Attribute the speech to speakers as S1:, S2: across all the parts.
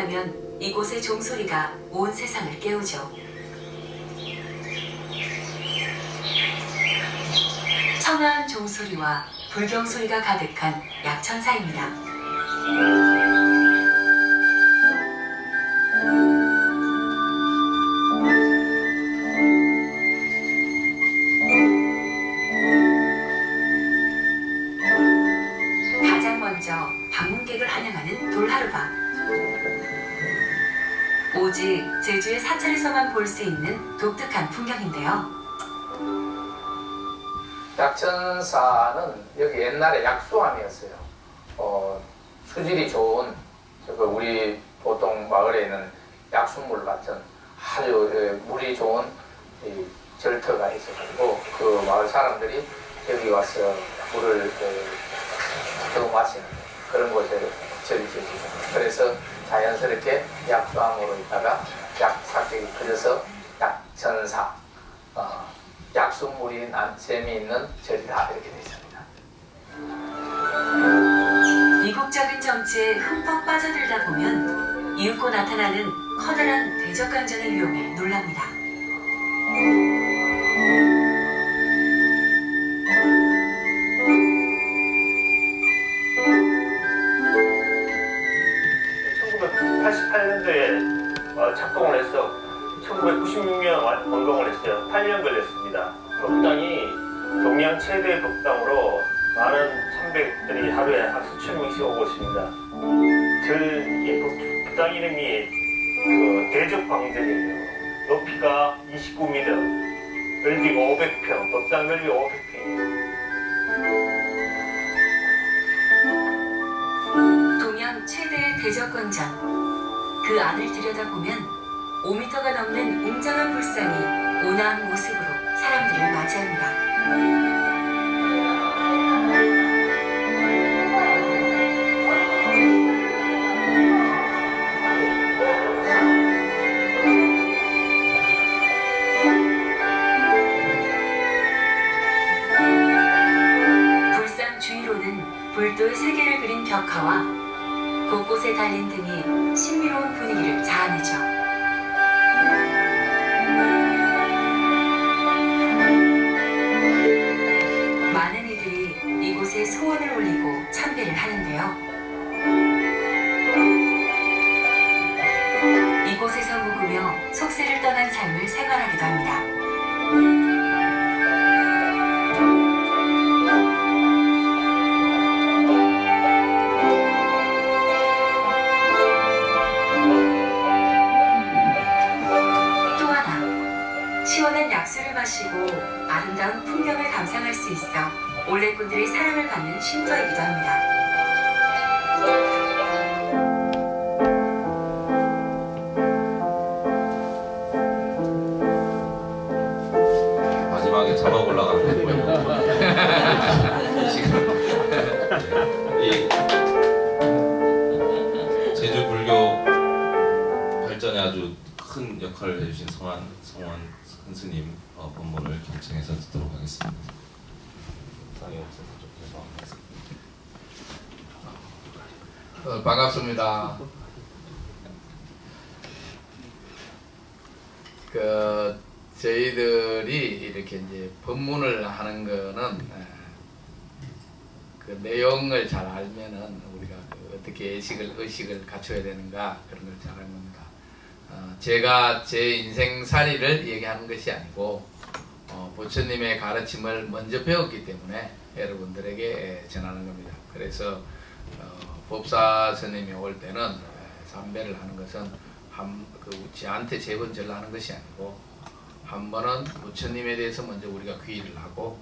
S1: 하면 이곳의 종소리가 온 세상을 깨우죠. 청아한 종소리와 불경소리가 가득한 약천사입니다. 가장 먼저 방문객을 환영하는 돌하루방. 오직 제주의 사찰에서만 볼 수 있는 독특한 풍경인데요.
S2: 약천사는 여기 옛날에 약수함이었어요. 수질이 좋은 우리 보통 마을에 있는 약수물 같은 아주 물이 좋은 절터가 있어가지고 그 마을 사람들이 여기 와서 물을 겨우 마시는 그런 곳에 절이 지어지고, 그래서 자연스럽게 약수함으로 있다가 약사격이 그려서 약천사, 약수물이 난 셈이 있는 절이다, 이렇게 되어 있습니다.
S1: 이국적인 정치에 흠뻑 빠져들다 보면 이윽고 나타나는 커다란 대적강전의 위용에 놀랍니다.
S3: 착공을 해서 1996년 완공을 했어요. 8년 걸렸습니다. 법당이 동양 최대 법당으로 많은 참배들이 하루에 한 수천 명씩 오고 있습니다. 법당 이름이 대적방전이에요. 높이가 29m, 넓이가 500평, 법당 넓이 500평.
S1: 동양 최대의 대적광장. 그 안을 들여다보면 5m가 넘는 웅장한 불상이 온화한 모습으로 사람들을 맞이합니다. 불상 주위로는 불도의 세계를 그린 벽화와 곳곳에 달린 등이 신비로운 분위기를 자아내죠. 많은 이들이 이곳에 소원을 올리고 참배를 하는데요. 이곳에서 묵으며 속세를 떠난 삶을 생활하기도 합니다. 시원한 약수를 마시고 아름다운 풍경을 감상할 수 있어 올레꾼들의 사랑을 받는 쉼터이기도 합니다.
S4: 마지막에 자막 올라가는 거 보여요. 지금 이 제주 불교 발전에 아주 큰 역할을 해주신 성원 스님 법문을 경청해서 듣도록 하겠습니다. 상이 없어서 좀 죄송합니다.
S2: 반갑습니다. 저희들이 이렇게 이제 법문을 하는 거는 그 내용을 잘 알면은 우리가 어떻게 의식을 갖춰야 되는가 그런 걸 잘 아는 겁니다. 제가 제 인생살이를 얘기하는 것이 아니고 부처님의 가르침을 먼저 배웠기 때문에 여러분들에게 전하는 겁니다. 그래서 법사 스님이 올 때는 삼배를 하는 것은 저한테 재번절을 하는 것이 아니고 한 번은 부처님에 대해서 먼저 우리가 귀의를 하고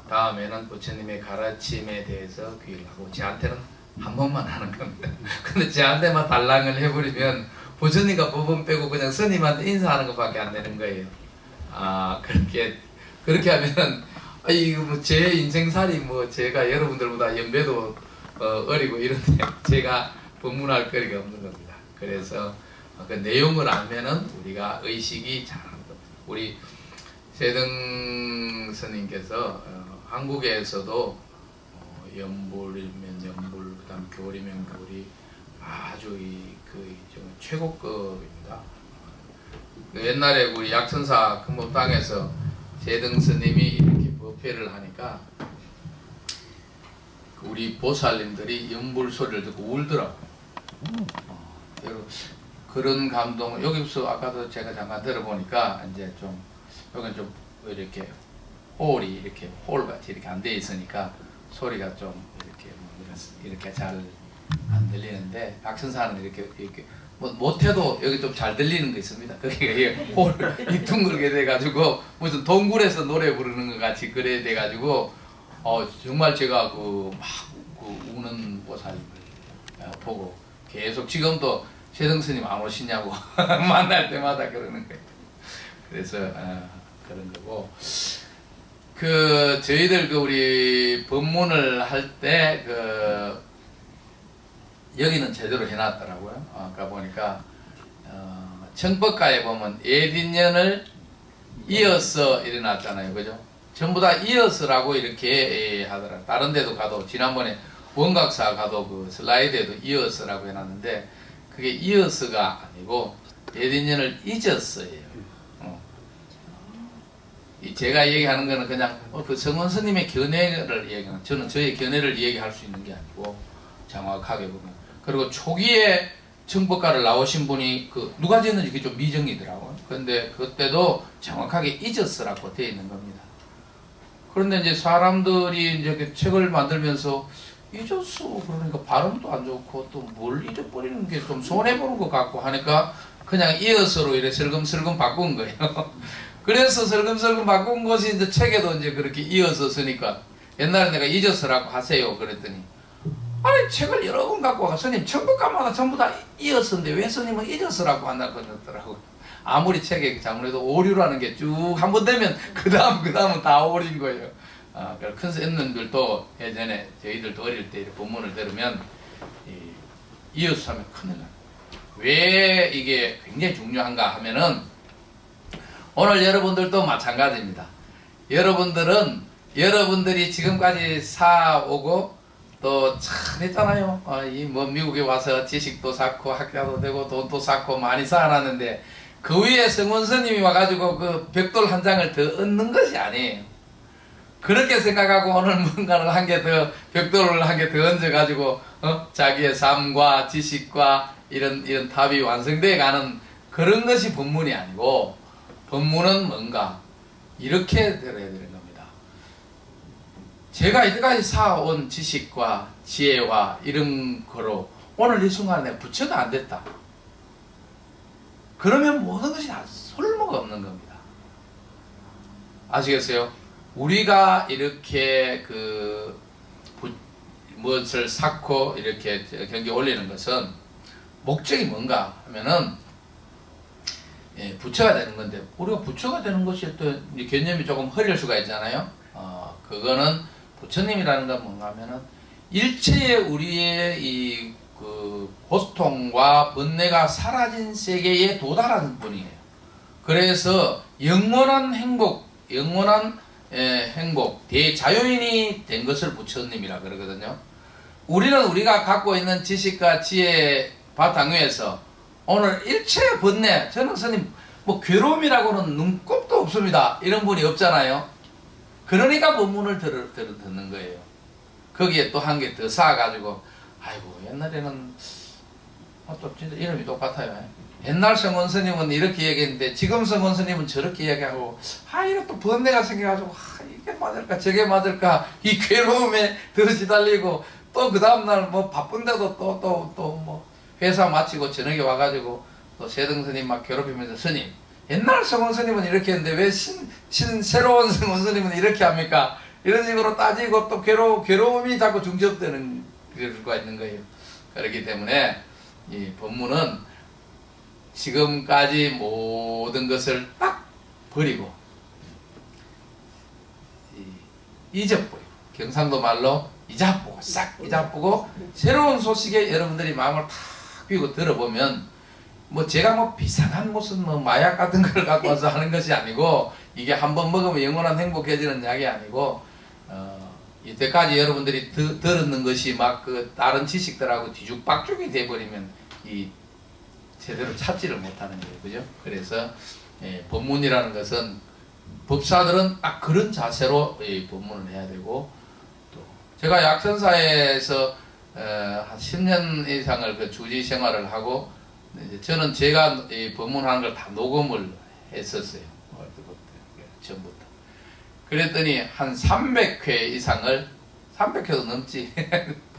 S2: 다음에는 부처님의 가르침에 대해서 귀의를 하고 저한테는 한 번만 하는 겁니다. 근데 저한테만 달랑을 해버리면 부처님과 법원 빼고 그냥 스님한테 인사하는 것밖에 안 되는 거예요. 그렇게 하면은 이거 뭐 제 인생살이 뭐 제가 여러분들보다 연배도 어리고 이런데 제가 법문할 거리가 없는 겁니다. 그래서 그 내용을 알면은 우리가 의식이 잘하는 겁니다. 우리 세등 스님께서 한국에서도 연불이면 연불, 그다음 교리면 교리 아주 그 최고급입니다. 옛날에 우리 약천사 금법당에서 재등 스님이 이렇게 법회를 하니까 우리 보살님들이 연불 소리를 듣고 울더라고요. 여러분 그런 감동 여기서 아까도 제가 잠깐 들어보니까 이제 좀 여기는 좀 이렇게 홀이 이렇게 홀같이 이렇게 안 돼 있으니까 소리가 좀 이렇게 잘 안 들리는데 약천사는 이렇게 뭐 못해도 여기 좀 잘 들리는 거 있습니다. 그게 홀이 둥글게 돼가지고 무슨 동굴에서 노래 부르는 것 같이 그래 돼가지고 정말 제가 그 우는 보살님을 보고 계속 지금도 최등 스님 안 오시냐고 만날 때마다 그러는 거예요. 그래서 그런 거고 그 저희들 그 우리 법문을 할 때 그 여기는 제대로 해놨더라고요. 아까 보니까 청법가에 보면 예딘년을 이어서 일어났잖아요, 그죠? 전부 다 이어서라고 이렇게 하더라고요. 다른 데도 가도 지난번에 원각사 가도 그 슬라이드에도 이어서라고 해놨는데 그게 이어서가 아니고 예딘년을 잊었어요. 제가 얘기하는 거는 그냥 그 성원 스님의 견해를 얘기하는 저는 저의 견해를 얘기할 수 있는 게 아니고 정확하게 보면 그리고 초기에 청법가를 나오신 분이 그 누가 지었는지 그게 좀 미정이더라고요. 그런데 그때도 정확하게 잊었으라고 되어 있는 겁니다. 그런데 이제 사람들이 이제 그 책을 만들면서 잊었어 그러니까 발음도 안 좋고 또 뭘 잊어버리는 게 좀 손해보는 것 같고 하니까 그냥 이어서로 이렇게 슬금슬금 바꾼 거예요. 그래서 슬금슬금 바꾼 것이 이제 책에도 이제 그렇게 이어서 쓰니까 옛날에 내가 잊어서라고 하세요 그랬더니 아니 책을 여러 번 갖고 와 스님 청법가마다 전부 다 이었었는데 왜 스님은 잊었으라고 한다고 그러더라고요. 아무리 책에 아무래도 오류라는 게 쭉 한 번 되면 그 다음은 다 오류인 거예요. 큰 스님들도 예전에 저희들도 어릴 때 본문을 들으면 이어서 하면 큰일 나요. 왜 이게 굉장히 중요한가 하면은 오늘 여러분들도 마찬가지입니다. 여러분들이 지금까지 사오고 또 참 했잖아요. 이 뭐 미국에 와서 지식도 쌓고 학자도 되고 돈도 쌓고 많이 쌓아놨는데 그 위에 성원 스님이 와가지고 그 벽돌 한 장을 더 얻는 것이 아니에요. 그렇게 생각하고 오늘 뭔가를 한 개 더 벽돌을 한 개 더 얹어가지고 자기의 삶과 지식과 이런 답이 완성되어 가는 그런 것이 법문이 아니고 법문은 뭔가 이렇게 들어야 되는 겁니다. 제가 이때까지 쌓아온 지식과 지혜와 이런 거로 오늘 이 순간에 부처가 안 됐다. 그러면 모든 것이 다 솔모가 없는 겁니다. 아시겠어요? 우리가 이렇게 무엇을 쌓고 이렇게 경기 올리는 것은 목적이 뭔가 하면은 부처가 되는 건데 우리가 부처가 되는 것이 또 개념이 조금 흐릴 수가 있잖아요. 그거는 부처님이라는 건 뭔가 하면은 일체의 우리의 이 고통과 번뇌가 사라진 세계에 도달한 분이에요. 그래서 영원한 행복, 대자연인이 된 것을 부처님이라 그러거든요. 우리는 우리가 갖고 있는 지식과 지혜 바탕 위에서 오늘 일체의 번뇌, 저는 스님 뭐 괴로움이라고는 눈곱도 없습니다. 이런 분이 없잖아요. 그러니까 법문을 듣는 거예요. 거기에 또 한 개 더 쌓아가지고 아이고 옛날에는 또 진짜 이름이 똑같아요. 옛날 성원 스님은 이렇게 얘기했는데 지금 성원 스님은 저렇게 얘기하고 이거 또 번뇌가 생겨가지고 이게 맞을까 저게 맞을까 이 괴로움에 더 시달리고 또 그 다음날 뭐 바쁜데도 또 뭐 회사 마치고 저녁에 와가지고 또 세등 스님 막 괴롭히면서 스님 옛날 성원 스님은 이렇게 했는데 왜 새로운 성원 스님은 이렇게 합니까? 이런 식으로 따지고 또 괴로움이 자꾸 중첩되는 수가 있는 거예요. 그렇기 때문에 이 법문은 지금까지 모든 것을 딱 버리고 잊어버리고 경상도 말로 잊어보고 싹 잊어보고 새로운 소식에 여러분들이 마음을 탁 비우고 들어보면 뭐 제가 뭐 비상한 무슨 뭐 마약 같은 걸 갖고 와서 하는 것이 아니고 이게 한번 먹으면 영원한 행복해지는 약이 아니고 이때까지 여러분들이 들었는 것이 막 그 다른 지식들하고 뒤죽박죽이 돼버리면 이 제대로 찾지를 못하는 거예요. 그죠? 그래서 법문이라는 것은 법사들은 딱 그런 자세로 이 법문을 해야 되고, 또 제가 약선사에서 한 10년 이상을 그 주지 생활을 하고, 이제 저는 제가 이 법문하는 걸 다 녹음을 했었어요. 처음부터. 그랬더니 한 300회 이상을, 300회도 넘지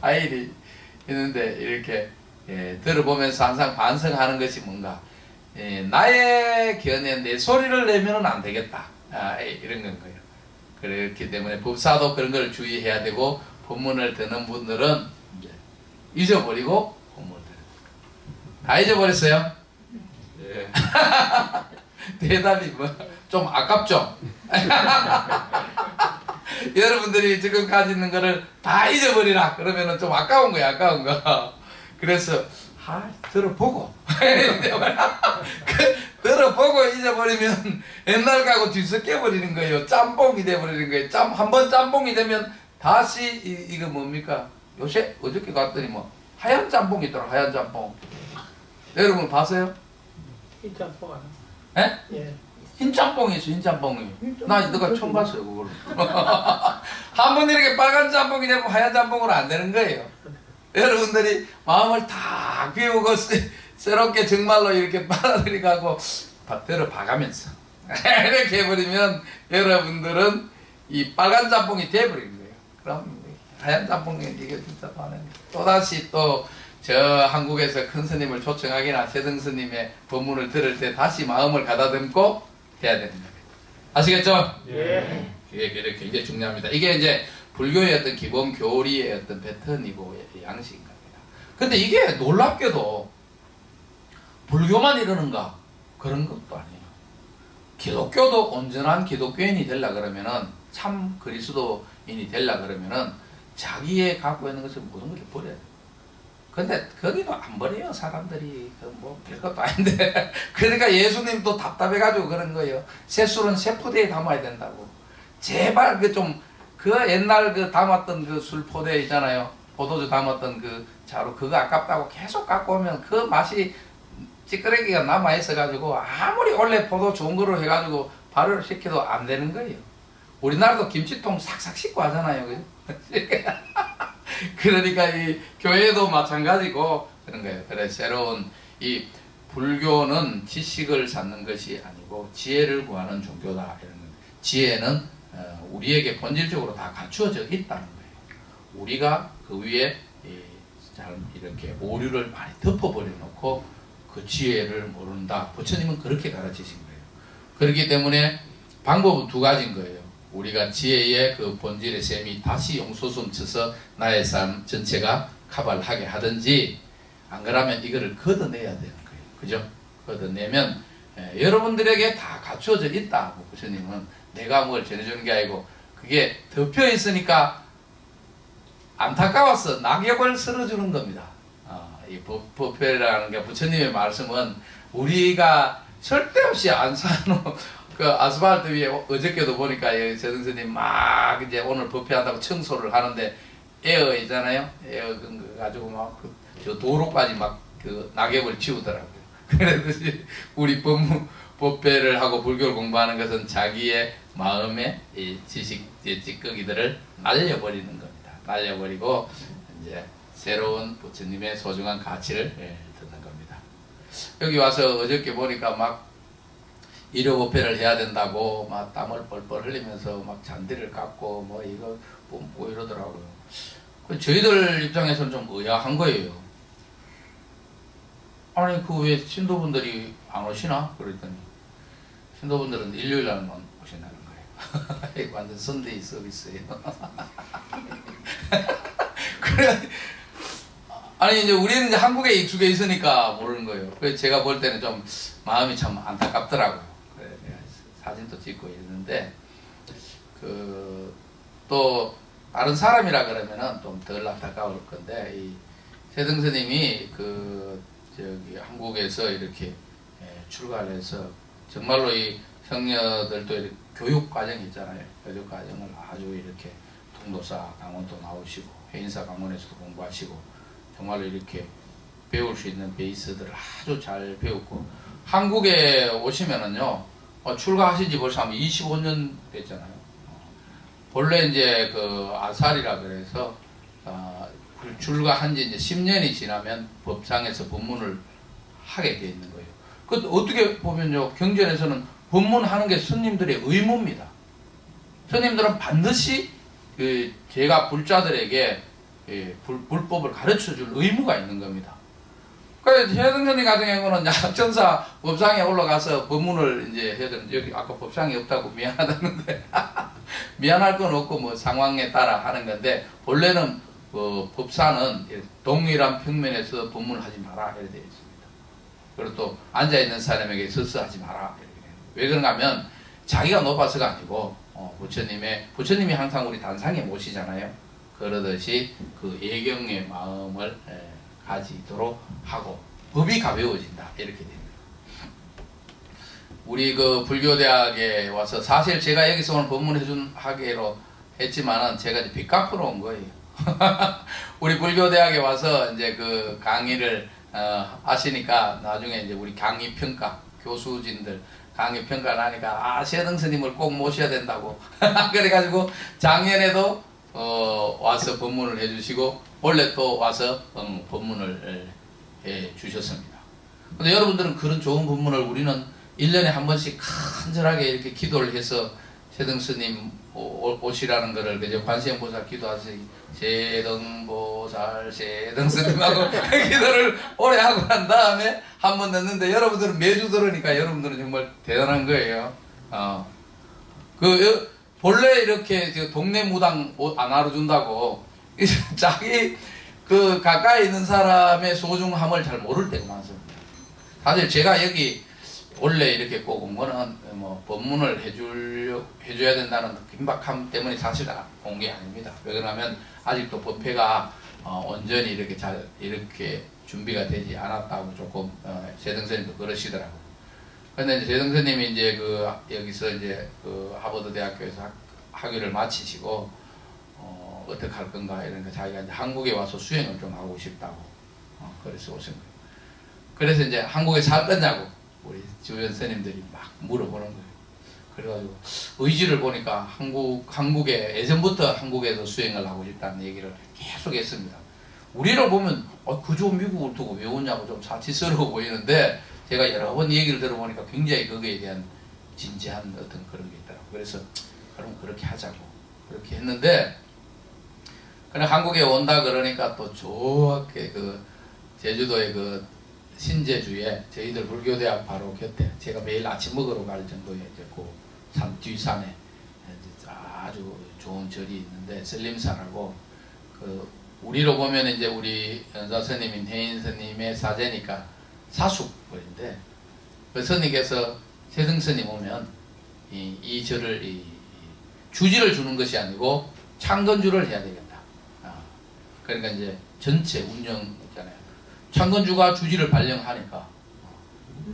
S2: 파일이 있는데, 이렇게 들어보면서 항상 반성하는 것이 뭔가, 나의 견해, 내 소리를 내면은 안 되겠다, 이런 건 거예요. 그렇기 때문에 법사도 그런 걸 주의해야 되고, 법문을 듣는 분들은 이제 잊어버리고 법문을 듣는. 다 잊어버렸어요?
S4: 예.
S2: 대답이 뭐 좀 아깝죠? 여러분들이 지금 가지는 거를 다 잊어버리라 그러면은 좀 아까운 거야, 아까운 거. 그래서 들어보고 들어보고 잊어버리면 옛날 가고 뒤섞여 버리는 거예요. 짬뽕이 돼 버리는 거예요. 한번 짬뽕이 되면 다시 이거 뭡니까? 요새 어저께 갔더니 뭐 하얀 짬뽕이 있더라. 하얀 짬뽕. 여러분 봤어요?
S5: 흰 짬뽕 하나.
S2: 예?
S5: 예.
S2: 흰 짬뽕이 있어, 흰 짬뽕이. 나 너가 처음 봤어요, 그걸. 한 번 이렇게 빨간 짬뽕이 되면 하얀 짬뽕으로 안 되는 거예요. 여러분들이 마음을 다 비우고 새롭게 정말로 이렇게 빨아들이가고 들어 봐가면서 이렇게 해버리면 여러분들은 이 빨간 짬뽕이 돼버리는 거예요. 그럼 하얀 짬뽕이 이게 진짜 많은. 또다시 또 저 한국에서 큰 스님을 초청하기나 세등 스님의 법문을 들을 때 다시 마음을 가다듬고 해야 되는 거예요. 아시겠죠?
S5: 예.
S2: 이게 굉장히 중요합니다. 이게 이제 불교의 어떤 기본 교리의 어떤 패턴이고 양식인 겁니다. 근데 이게 놀랍게도 불교만 이러는가? 그런 것도 아니에요. 기독교도 온전한 기독교인이 되려 그러면은, 참 그리스도인이 되려 그러면은 자기의 갖고 있는 것을 모든 걸 버려야 돼요. 근데 거기도 안 버려요, 사람들이. 뭐 별것도 아닌데. 그러니까 예수님도 답답해가지고 그런 거예요. 새술은 새포대에 담아야 된다고. 제발 그 옛날 그 담았던 그 술 포대 있잖아요. 포도주 담았던 그 자루, 그거 아깝다고 계속 갖고 오면 그 맛이 찌끄레기가 남아있어가지고 아무리 원래 포도 좋은 거로 해가지고 발효를 시켜도 안 되는 거예요. 우리나라도 김치통 싹싹 씻고 하잖아요. 그죠? 그러니까 이 교회도 마찬가지고 그런 거예요. 그래, 새로운 이 불교는 지식을 찾는 것이 아니고 지혜를 구하는 종교다. 이런 거. 지혜는 우리에게 본질적으로 다 갖추어져 있다는 거예요. 우리가 그 위에 잘 이렇게 오류를 많이 덮어버려 놓고 그 지혜를 모른다. 부처님은 그렇게 가르치신 거예요. 그렇기 때문에 방법은 두 가지인 거예요. 우리가 지혜의 그 본질의 셈이 다시 용솟음 쳐서 나의 삶 전체가 카발하게 하든지, 안 그러면 이거를 걷어내야 되는 거예요. 그죠? 걷어내면 여러분들에게 다 갖추어져 있다. 부처님은 내가 뭘 전해주는 게 아니고, 그게 덮여 있으니까 안타까워서 낙엽을 쓸어주는 겁니다. 이 법회라는 게, 부처님의 말씀은 우리가 쓸데없이 안 사는 그 아스팔트 위에 어저께도 보니까 재등스님 막 이제 오늘 법회한다고 청소를 하는데 에어 있잖아요. 에어 그거 가지고 막 저 도로까지 막 그 낙엽을 치우더라고요. 그래서 우리 법회를 하고 불교를 공부하는 것은 자기의 마음의 이 지식 찌꺼기들을 날려버리는 겁니다. 날려버리고 이제 새로운 부처님의 소중한 가치를 듣는 겁니다. 여기 와서 어저께 보니까 막 일요법회를 해야 된다고 막 땀을 뻘뻘 흘리면서 막 잔디를 깎고 뭐 이거 뿜고 이러더라고요. 저희들 입장에서는 좀 의아한 거예요. 아니 그 왜 신도분들이 안 오시나? 그랬더니 신도분들은 일요일 날만 오신다는 거예요. 완전 선데이 서비스예요. 그래. 아니 이제 우리는 이제 한국에 익숙해 있으니까 모르는 거예요. 그래서 제가 볼 때는 좀 마음이 참 안타깝더라고요. 그래, 내가 사진도 찍고 있는데 또 다른 사람이라 그러면은 좀 덜 안타까울 건데, 이 세등스님이 저기 한국에서 이렇게 출가를 해서 정말로 이 성녀들도 이렇게 교육 과정이 있잖아요. 교육 과정을 아주 이렇게 통도사 강원도 나오시고 해인사 강원에서도 공부하시고 정말로 이렇게 배울 수 있는 베이스들을 아주 잘 배웠고, 한국에 오시면은요, 출가하신 지 벌써 한 25년 됐잖아요. 본래 이제 그 아살이라 그래서, 출가한 지 이제 10년이 지나면 법상에서 법문을 하게 돼 있는 거예요. 그 어떻게 보면요, 경전에서는 법문하는 게 스님들의 의무입니다. 스님들은 반드시 제가 불자들에게 불법을 가르쳐 줄 의무가 있는 겁니다. 그래서 최등선님 같은 경우는 약천사 법상에 올라가서 법문을 이제 해야 되는데, 여기 아까 법상이 없다고 미안하다는데 미안할 건 없고 뭐 상황에 따라 하는 건데, 본래는 법사는 동일한 평면에서 법문을 하지 마라 이렇게 되어 있습니다. 그리고 또 앉아있는 사람에게 서서 하지 마라 이렇게 돼요. 왜 그런가 하면 자기가 높아서가 아니고 부처님이 항상 우리 단상에 모시잖아요. 그러듯이 그 예경의 마음을 가지도록 하고 법이 가벼워진다 이렇게 됩니다. 우리 그 불교대학에 와서, 사실 제가 여기서 오늘 법문해준 하기로 했지만은 제가 이제 빚 갚으러 온 거예요. 우리 불교대학에 와서 이제 그 강의를 하시니까 나중에 이제 우리 강의 평가 교수진들 강의 평가를 하니까 최등 스님을 꼭 모셔야 된다고 그래가지고 작년에도 와서 법문을 해주시고 원래 또 와서 법문을 해주셨습니다. 근데 여러분들은 그런 좋은 법문을 우리는 1년에 한 번씩 간절하게 이렇게 기도를 해서 최등 스님 오시라는 거를 그저 관세음보살 기도하시 제등보살 최등 스님하고 기도를 오래 하고 난 다음에 한 번 넣는데, 여러분들은 매주 들으니까 여러분들은 정말 대단한 거예요. 본래 이렇게 동네 무당 옷 안 알아준다고 자기 그 가까이 있는 사람의 소중함을 잘 모를 때가 많습니다. 사실 제가 여기 원래 이렇게 꼭 온 거는 뭐 법문을 해줘야 된다는 긴박함 때문에 사실 온 게 아닙니다. 왜 그러냐면 아직도 법회가 온전히 이렇게 잘 이렇게 준비가 되지 않았다고 조금 재등스님도 그러시더라고요. 근데 이제 재등스님이 이제 여기서 이제 하버드 대학교에서 학위를 마치시고 어떻게 할 건가 이러니까 자기가 이제 한국에 와서 수행을 좀 하고 싶다고 그래서 오신 거예요. 그래서 이제 한국에 살 거냐고 우리 주변 스님들이 막 물어보는 거예요. 그래가지고 의지를 보니까 한국에 예전부터 한국에서 수행을 하고 싶다는 얘기를 계속 했습니다. 우리를 보면 그 좋은 미국을 두고 왜 오냐고 좀 사치스러워 보이는데, 제가 여러 번 얘기를 들어보니까 굉장히 거기에 대한 진지한 어떤 그런 게 있더라고요. 그래서 그럼 그렇게 하자고 그렇게 했는데, 그냥 한국에 온다 그러니까 또 좋게 제주도의 신제주에 저희들 불교대학 바로 곁에 제가 매일 아침 먹으러 갈 정도의 이제 산 뒷산에 아주 좋은 절이 있는데, 설림사라고 우리로 보면 이제 우리 연사 스님인 해인 스님의 사제니까 사숙벌인데, 그 스님께서 세등 스님 오면 이 절을 주지를 주는 것이 아니고 창건주를 해야 되겠다. 그러니까 이제 전체 운영 있잖아요. 창건주가 주지를 발령하니까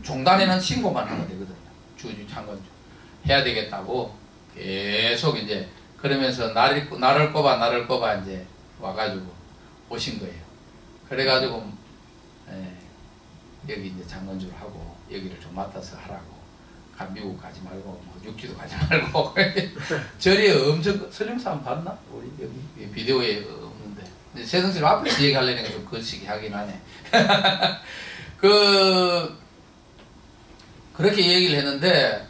S2: 종단에는 신고만 하면 되거든요. 주지 창건주 해야 되겠다고 계속 이제 그러면서 나를 꼽아 이제 와가지고 오신 거예요. 그래가지고 여기 이제 장건주를 하고 여기를 좀 맡아서 하라고, 미국 가지 말고 육지도 가지 말고 절이 엄청 설림사 한번 봤나? 우리 여기 비디오에 없는데 세등실 앞에서 얘기하려니까 좀 거시기 하긴 하네. 그렇게 얘기를 했는데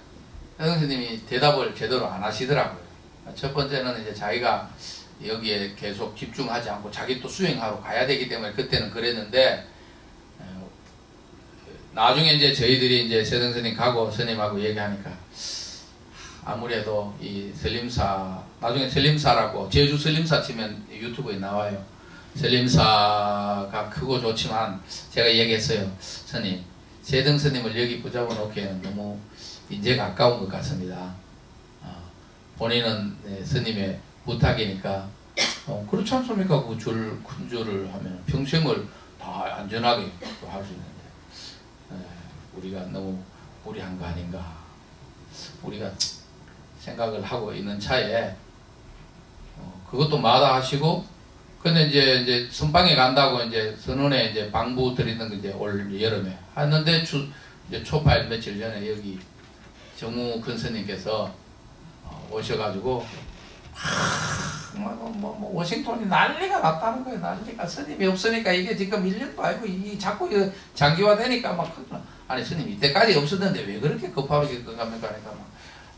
S2: 선생님이 대답을 제대로 안 하시더라고요. 첫 번째는 이제 자기가 여기에 계속 집중하지 않고 자기 또 수행하러 가야 되기 때문에 그때는 그랬는데, 나중에 이제 저희들이 이제 세등스님 가고 스님하고 얘기하니까 아무래도 이 설림사, 나중에 설림사라고 제주 설림사 치면 유튜브에 나와요. 설림사가 크고 좋지만 제가 얘기했어요. 스님, 세등 스님을 여기 붙잡아 놓기에는 너무 인재가 아까운 것 같습니다. 본인은 스님의 부탁이니까 그렇지 않습니까? 그 큰 절을 하면 평생을 다 안전하게 할 수 있는데 우리가 너무 무리한 거 아닌가, 우리가 생각을 하고 있는 차에 그것도 마다하시고 근데 이제 선방에 간다고 이제 선원에 이제 방부 드리는 거 이제 올 여름에 하는데 이제 초파일 며칠 전에 여기 정우 큰 스님께서 오셔가지고 뭐 워싱턴이 난리가 났다는 거예요. 난리가. 스님이 없으니까 이게 지금 1년도 아니고 이 자꾸 장기화되니까 막 아니 스님 이때까지 없었는데 왜 그렇게 급하게 급합니까? 그러니까 막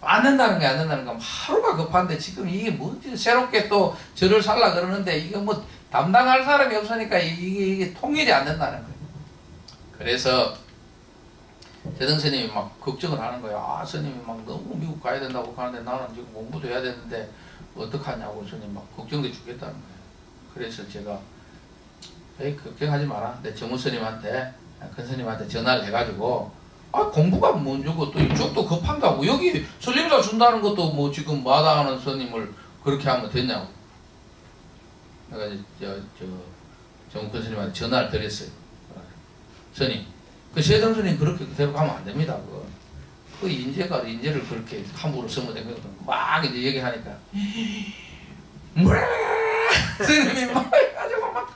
S2: 안 된다는 게 안 된다는 거 하루가 급한데 지금 이게 뭐지 새롭게 또 절을 살라 그러는데 이거 뭐 담당할 사람이 없으니까 이게 통일이 안 된다는 거예요. 그래서 재등 스님이 막 걱정을 하는 거예요. 아 스님이 막 너무 미국 가야 된다고 하는데 나는 지금 공부도 해야 되는데 어떡하냐고 스님 막 걱정돼 죽겠다는 거예요. 그래서 제가 에이 걱정하지 마라. 내 정우 스님한테 큰 스님한테 전화를 해가지고 아 공부가 먼저고 또 이쪽도 급한다고 여기 설림사 준다는 것도 뭐 지금 마다하는 스님을 그렇게 하면 됐냐고. 내가 저 정우 큰 스님한테 전화를 드렸어요. 스님 그 세등 스님 그렇게 그대로 가면 안 됩니다. 그 인재를 그렇게 함부로 쓰면 되거든. 막 이제 얘기하니까 뭐야 스님이 막 해가지고 막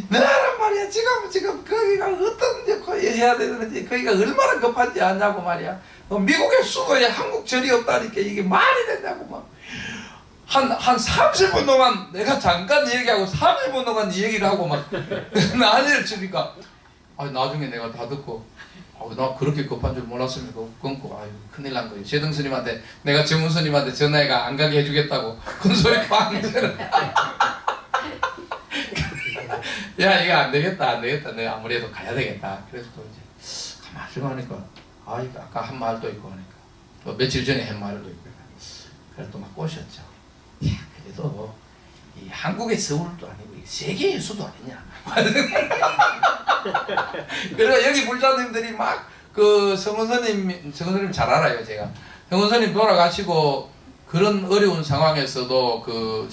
S2: 나란 말이야 지금 거기가 어떤 이제 해야 되는지 거기가 얼마나 급한지 아냐고 말이야. 미국에 수거에 한국 절이 없다니까 이게 말이 되냐고 막 한 30분 동안 내가 잠깐 얘기하고 30분 동안 얘기를 하고 막 난리를 치니까 나중에 내가 다 듣고 나 그렇게 급한 줄 몰랐으니까 끊고 큰일 난 거예요. 세등 스님한테 내가 정우 스님한테 전화해가 안 가게 해주겠다고 큰 소리 방전을 야 이거 안 되겠다 내가 아무래도 가야 되겠다. 그래서 또 이제 가만히 생각하니까 이거 아까 한 말도 있고 하니까 또 며칠 전에 한 말도 있고 그래서 또 막 꼬셨죠. 야 그래도 이 한국의 서울도 아니고 세계의 수도 아니냐. 그래서 여기 불자님들이 막 그 성원스님 잘 알아요. 제가 성원스님 돌아가시고 그런 어려운 상황에서도 그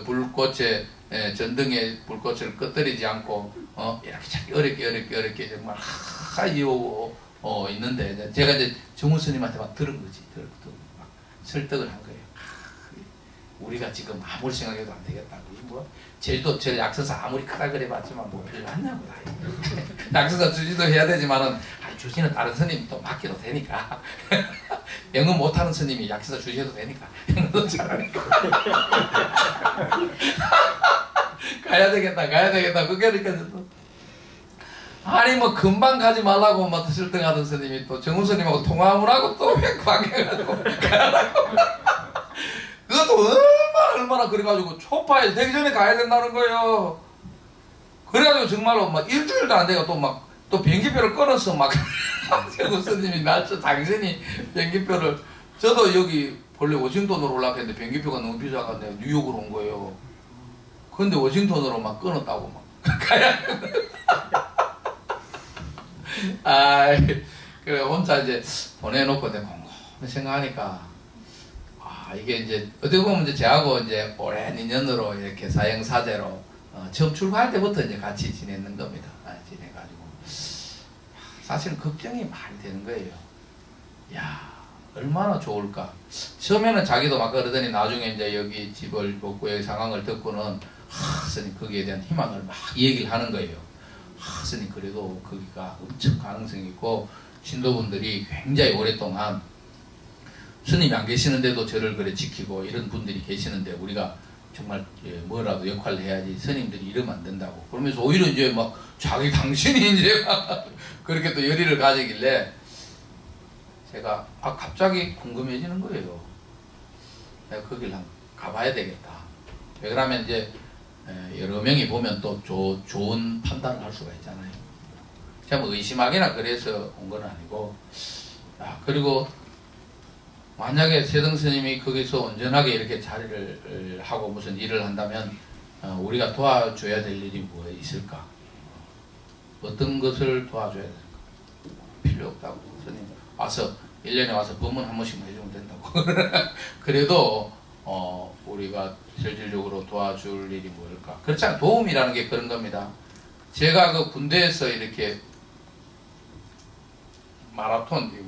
S2: 불꽃에 전등의 불꽃을 끄트리지 않고 이렇게 어렵게 정말 이어오고 있는데 제가 이제 정우 스님한테 막 들은 거지. 막 설득을 한 거예요. 우리가 지금 아무리 생각해도 안 되겠다고. 뭐 제일도 제 약서사 아무리 크다 그래봤지만 뭐 별로 안 나고 약서사 주지도 해야 되지만은 주지는 다른 스님이 또 맡겨도 되니까 영어 못하는 스님이 약서사 주시해도 되니까 영어도 잘하니까 가야 되겠다 그러니까 또 아니 뭐 금방 가지 말라고 막 설득하던 스님이 또 정우 스님하고 통화를 하고 또 바뀌어가지고 가라고 그것도 얼마나 그래가지고 초파일 되기 전에 가야 된다는 거예요. 그래가지고 정말로 막 일주일도 안 돼가 또 비행기표를 끊었어 막 정우 스님이 날짜 당신이 비행기표를 저도 여기 원래 워싱턴으로 올라갔는데 비행기표가 너무 비싸가 내가 뉴욕으로 온 거예요. 근데 워싱턴으로 막 끊었다고 막 가야 그래 혼자 이제 보내놓고 내가 곰곰이 생각하니까 이게 이제 어떻게 보면 이제 저하고 이제 오랜 인연으로 이렇게 사형사제로 처음 출발할 때부터 이제 같이 지냈는 겁니다. 지내가지고 사실은 걱정이 많이 되는 거예요. 야 얼마나 좋을까. 처음에는 자기도 막 그러더니 나중에 이제 여기 집을 먹고 여기 상황을 듣고는 스님 거기에 대한 희망을 막 얘기를 하는 거예요. 스님 그래도 거기가 엄청 가능성이 있고 신도분들이 굉장히 오랫동안 스님이 안 계시는데도 저를 그래 지키고 이런 분들이 계시는데 우리가 정말 뭐라도 역할을 해야지 스님들이 이러면 안 된다고 그러면서 오히려 이제 막 자기 당신이 이제 막 그렇게 또 열의를 가지길래 제가 갑자기 궁금해지는 거예요. 내가 거기를 한번 가봐야 되겠다. 왜 그러면 이제 여러 명이 보면 또 좋은 판단을 할 수가 있잖아요. 제가 뭐 의심하거나 그래서 온 건 아니고 그리고 만약에 세등 스님이 거기서 온전하게 이렇게 자리를 하고 무슨 일을 한다면 우리가 도와줘야 될 일이 뭐 있을까? 어떤 것을 도와줘야 될까? 필요 없다고. 스님 와서 1년에 와서 법문 한 번씩만 해주면 된다고. 그래도 우리가 실질적으로 도와줄 일이 뭘까? 그렇잖아요. 도움이라는 게 그런 겁니다. 제가 그 군대에서 이렇게 마라톤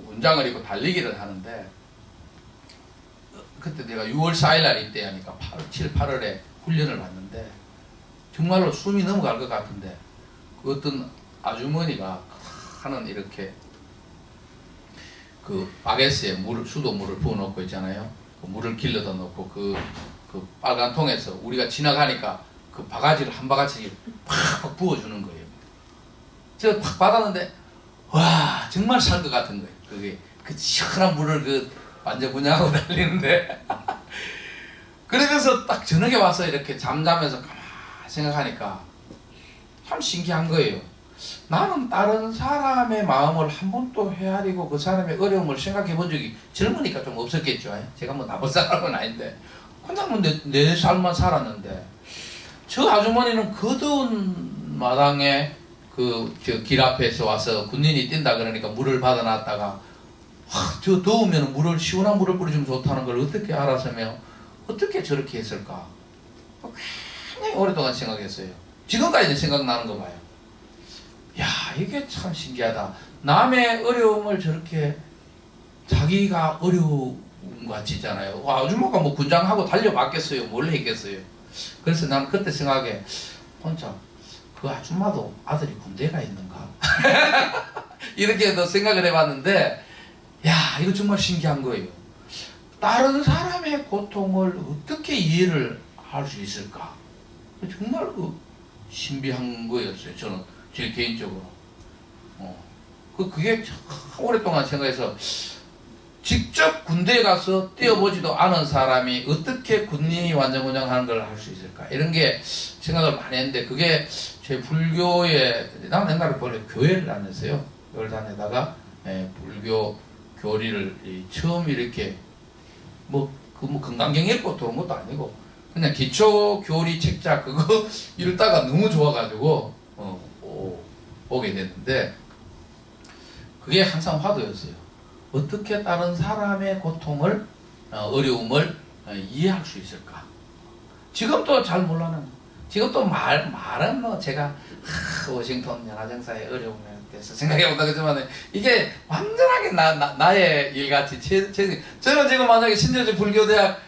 S2: 원장을 입고 달리기를 하는데 그때 내가 6월 4일 날 입대하니까 7, 8월에 훈련을 받는데 정말로 숨이 넘어갈 것 같은데 그 어떤 아주머니가 하는 이렇게 그 바게스에 수돗물을 부어놓고 있잖아요. 그 물을 길러다 놓고 그 빨간 통에서 우리가 지나가니까 그 바가지를 한 바가지 팍 부어주는 거예요. 제가 팍 받았는데 와 정말 살 것 같은 거예요. 그게 그 시원한 물을 그 완전 분양하고 달리는데 그러면서 딱 저녁에 와서 이렇게 잠자면서 가만히 생각하니까 참 신기한 거예요. 나는 다른 사람의 마음을 한 번도 헤아리고 그 사람의 어려움을 생각해 본 적이 젊으니까 좀 없었겠죠. 제가 뭐 나쁜 사람은 아닌데 그냥 뭐 내 삶만 살았는데 저 아주머니는 거두운 마당에 그 저 길 앞에서 와서 군인이 뛴다 그러니까 물을 받아놨다가 저 더우면 시원한 물을 뿌려주면 좋다는 걸 어떻게 알았으며 어떻게 저렇게 했을까 굉장히 오랫동안 생각했어요. 지금까지도 생각나는 거 봐요. 야 이게 참 신기하다. 남의 어려움을 저렇게 자기가 어려운 것 같이 있잖아요. 아줌마가 뭐 군장하고 달려봤겠어요. 뭘 했겠어요. 그래서 나는 그때 생각에 혼자 그 아줌마도 아들이 군대가 있는가 이렇게 또 생각을 해봤는데 야 이거 정말 신기한 거예요. 다른 사람의 고통을 어떻게 이해를 할 수 있을까 정말 신비한 거였어요. 저는 제 개인적으로 그게 참 오랫동안 생각해서 직접 군대에 가서 뛰어보지도 않은 사람이 어떻게 군인이 완전군장하는 걸 할 수 있을까 이런 게 생각을 많이 했는데 그게 제 불교에 나는 옛날에 원래 교회를 다녔어요. 교회를 다니다가 불교 교리를 처음 이렇게 뭐 건강경 읽고 들어온 것도 아니고 그냥 기초 교리 책자 그거 읽다가 너무 좋아가지고 오게 됐는데 그게 항상 화두였어요. 어떻게 다른 사람의 고통을 어려움을 이해할 수 있을까? 지금도 잘 몰라는 지금도 말은 뭐 제가 워싱턴 연화정사의 어려움에 대해서 생각해본다 그러지만 이게 완전하게 나의 일같이 저는 지금 만약에 신천지 불교대학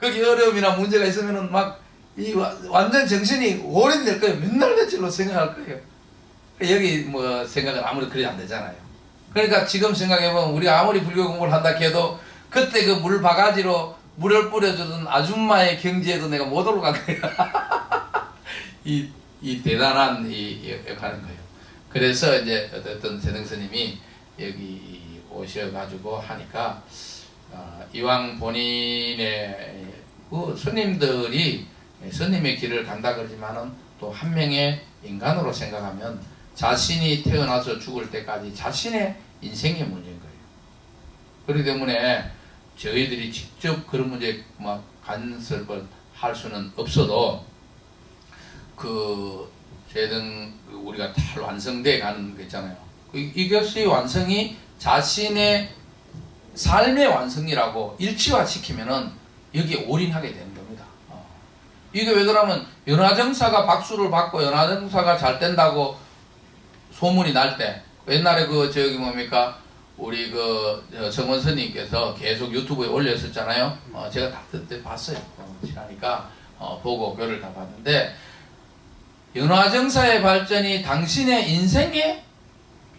S2: 거기 어려움이나 문제가 있으면은 막 완전 정신이 오래될 거예요. 맨날 며칠로 생각할 거예요. 여기 뭐 생각은 아무리 그리 안 되잖아요. 그러니까 지금 생각해보면 우리가 아무리 불교 공부를 한다 해도 그때 그 물 바가지로 물을 뿌려주던 아줌마의 경지에도 내가 못 올라간 거예요. 이 대단한 하는 거예요. 그래서 이제 어떤 세등스님이 여기 오셔가지고 하니까 이왕 본인의 그 스님들이 스님의 길을 간다 그러지만은 또 한 명의 인간으로 생각하면 자신이 태어나서 죽을 때까지 자신의 인생의 문제인 거예요. 그렇기 때문에 저희들이 직접 그런 문제에 막 간섭을 할 수는 없어도 그 제등 우리가 다 완성돼 가는 거 있잖아요. 이것의 완성이 자신의 삶의 완성이라고 일치화시키면은 여기에 올인하게 되는 겁니다. 이게 왜 그러면 연화정사가 박수를 받고 연화정사가 잘 된다고 소문이 날 때 옛날에 우리 정원 스님께서 계속 유튜브에 올렸었잖아요. 제가 다 그때 봤어요. 지나니까 보고 교를 다 봤는데 연화정사의 발전이 당신의 인생에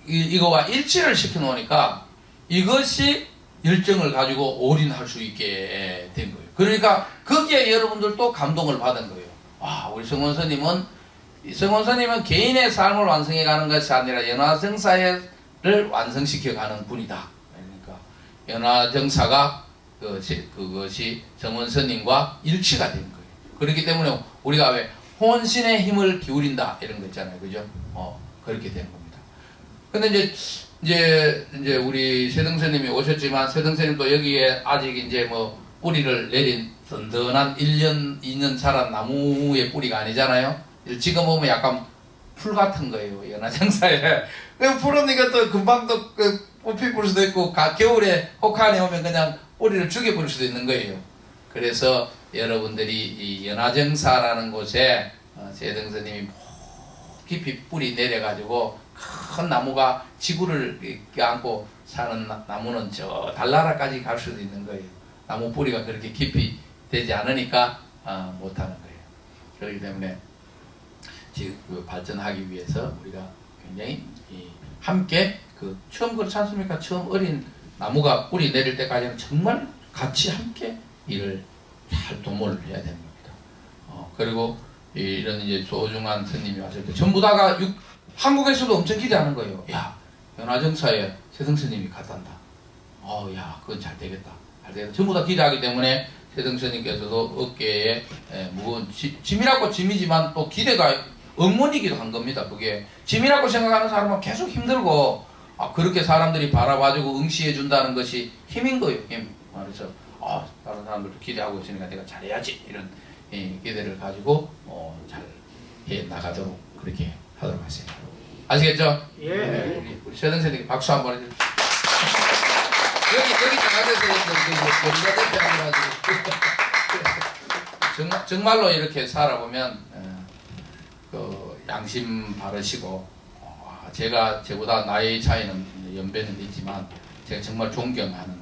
S2: 이거와 일치를 시켜 놓으니까 이것이 열정을 가지고 올인할 수 있게 된 거예요. 그러니까 거기에 여러분들도 감동을 받은 거예요. 우리 성원 스님은 개인의 삶을 완성해 가는 것이 아니라 연화정사를 완성시켜 가는 분이다. 그러니까 연화정사가 그것이 성원 스님과 일치가 된 거예요. 그렇기 때문에 우리가 왜 혼신의 힘을 기울인다 이런 거 있잖아요. 그죠? 그렇게 된 겁니다. 근데 이제 우리 세등스님이 오셨지만 세등스님도 여기에 아직 이제 뭐 뿌리를 내린 든든한 1년, 2년 자란 나무의 뿌리가 아니잖아요. 지금 보면 약간 풀 같은 거예요. 연화정사에. 풀으니까 또 금방 또 뽑히 뿌릴 수도 있고 겨울에 혹한에 오면 그냥 뿌리를 죽여버릴 수도 있는 거예요. 그래서 여러분들이 이 연화정사라는 곳에 세등스님이 깊이 뿌리 내려가지고 큰 나무가 지구를 안고 사는 나무는 저 달나라까지 갈 수도 있는 거예요. 나무 뿌리가 그렇게 깊이 되지 않으니까 못하는 거예요. 그렇기 때문에 지금 발전하기 위해서 우리가 굉장히 함께 처음 그렇지 않습니까? 처음 어린 나무가 뿌리 내릴 때까지는 정말 같이 함께 일을 잘 도모를 해야 되는 겁니다. 그리고 이런 이제 소중한 스님이 왔을 때 전부 다가 한국에서도 엄청 기대하는 거예요. 야, 연화정사에 세등 스님이 갔단다. 야, 그건 잘 되겠다. 잘 되겠다. 전부 다 기대하기 때문에 세등 스님께서도 어깨에 무거운 짐이라고 짐이지만 또 기대가 응원이기도 한 겁니다. 그게 짐이라고 생각하는 사람은 계속 힘들고 그렇게 사람들이 바라봐주고 응시해 준다는 것이 힘인 거예요. 힘. 그래서 다른 사람들도 기대하고 있으니까 내가 잘해야지 이런 기대를 가지고 잘 해 나가도록 그렇게 하도록 하세요. 아시겠죠?
S5: 예.
S2: 우리 세등 선생님 박수 한번 해주십시오. 여기 나가서 정말로 이렇게 살아보면 양심 바르시고 제가 저보다 나이 차이는 연배는 있지만 제가 정말 존경하는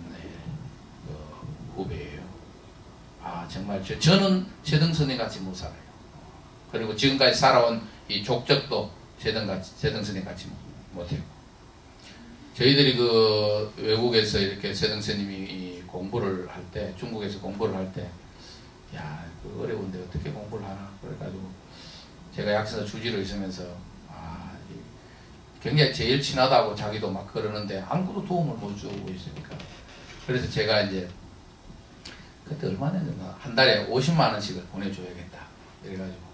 S2: 후배예요. 정말 저는 세등 선생 같이 못 살아요. 그리고 지금까지 살아온 이 족적도 세등 선생 같이 못해요. 저희들이 외국에서 이렇게 세등 스님이 공부를 할 때, 중국에서 공부를 할 때, 어려운데 어떻게 공부를 하나? 그래가지고 제가 약사사 주지로 있으면서 굉장히 제일 친하다고 자기도 막 그러는데 아무것도 도움을 못 주고 있으니까. 그래서 제가 이제 그때 얼마 냈나? 한 달에 50만 원씩을 보내줘야겠다. 이래가지고.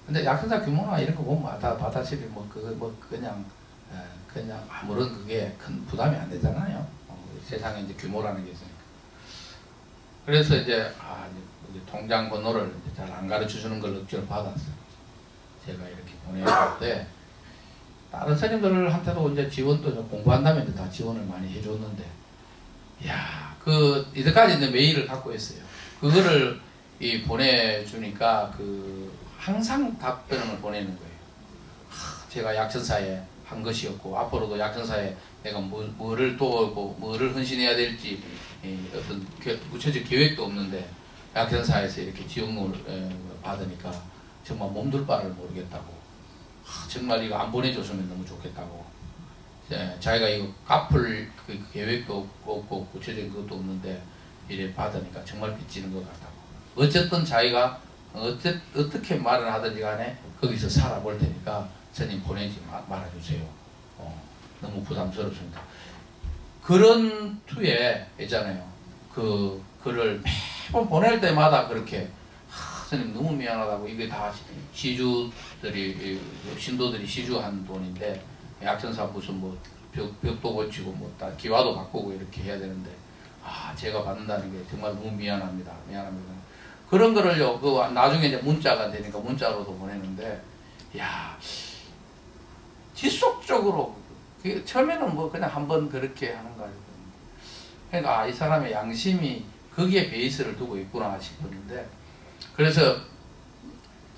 S2: 근데 약사사 규모나 이런 거 보면 다 받아치리 그냥 아무런 그게 큰 부담이 안 되잖아요. 세상에 이제 규모라는 게 있으니까. 그래서 이제 통장 번호를 잘 안 가르쳐 주는 걸 억지로 받았어요. 제가 이렇게 보낼 때 다른 선생님들한테도 이제 지원도 공부한다면 다 지원을 많이 해줬는데, 이때까지 이제 메일을 갖고 있어요. 그거를 보내주니까 항상 답변을 보내는 거예요. 제가 약천사에 한 것이었고 앞으로도 약천사에 내가 뭐를 헌신해야 될지 어떤 구체적 계획도 없는데 약천사에서 이렇게 지원을 받으니까 정말 몸둘 바를 모르겠다고, 정말 이거 안 보내줬으면 너무 좋겠다고, 자기가 이거 갚을 계획도 없고 구체적인 것도 없는데 이래 받으니까 정말 빚지는 것 같다고. 어쨌든 자기가 어떻게 말을 하든지 간에 거기서 살아볼 테니까 스님 보내지 말아주세요. 너무 부담스럽습니다. 그런 투에 있잖아요. 글을 매번 보낼 때마다 그렇게 스님 너무 미안하다고, 이게 다 시주들이 신도들이 시주한 돈인데 약천사 무슨 벽도 고치고 다 기와도 바꾸고 이렇게 해야 되는데 제가 받는다는 게 정말 너무 미안합니다. 그런 거를요, 나중에 이제 문자가 되니까 문자로도 보내는데, 지속적으로, 처음에는 그냥 한번 그렇게 하는 거예요. 그러니까, 이 사람의 양심이 거기에 베이스를 두고 있구나 싶었는데, 그래서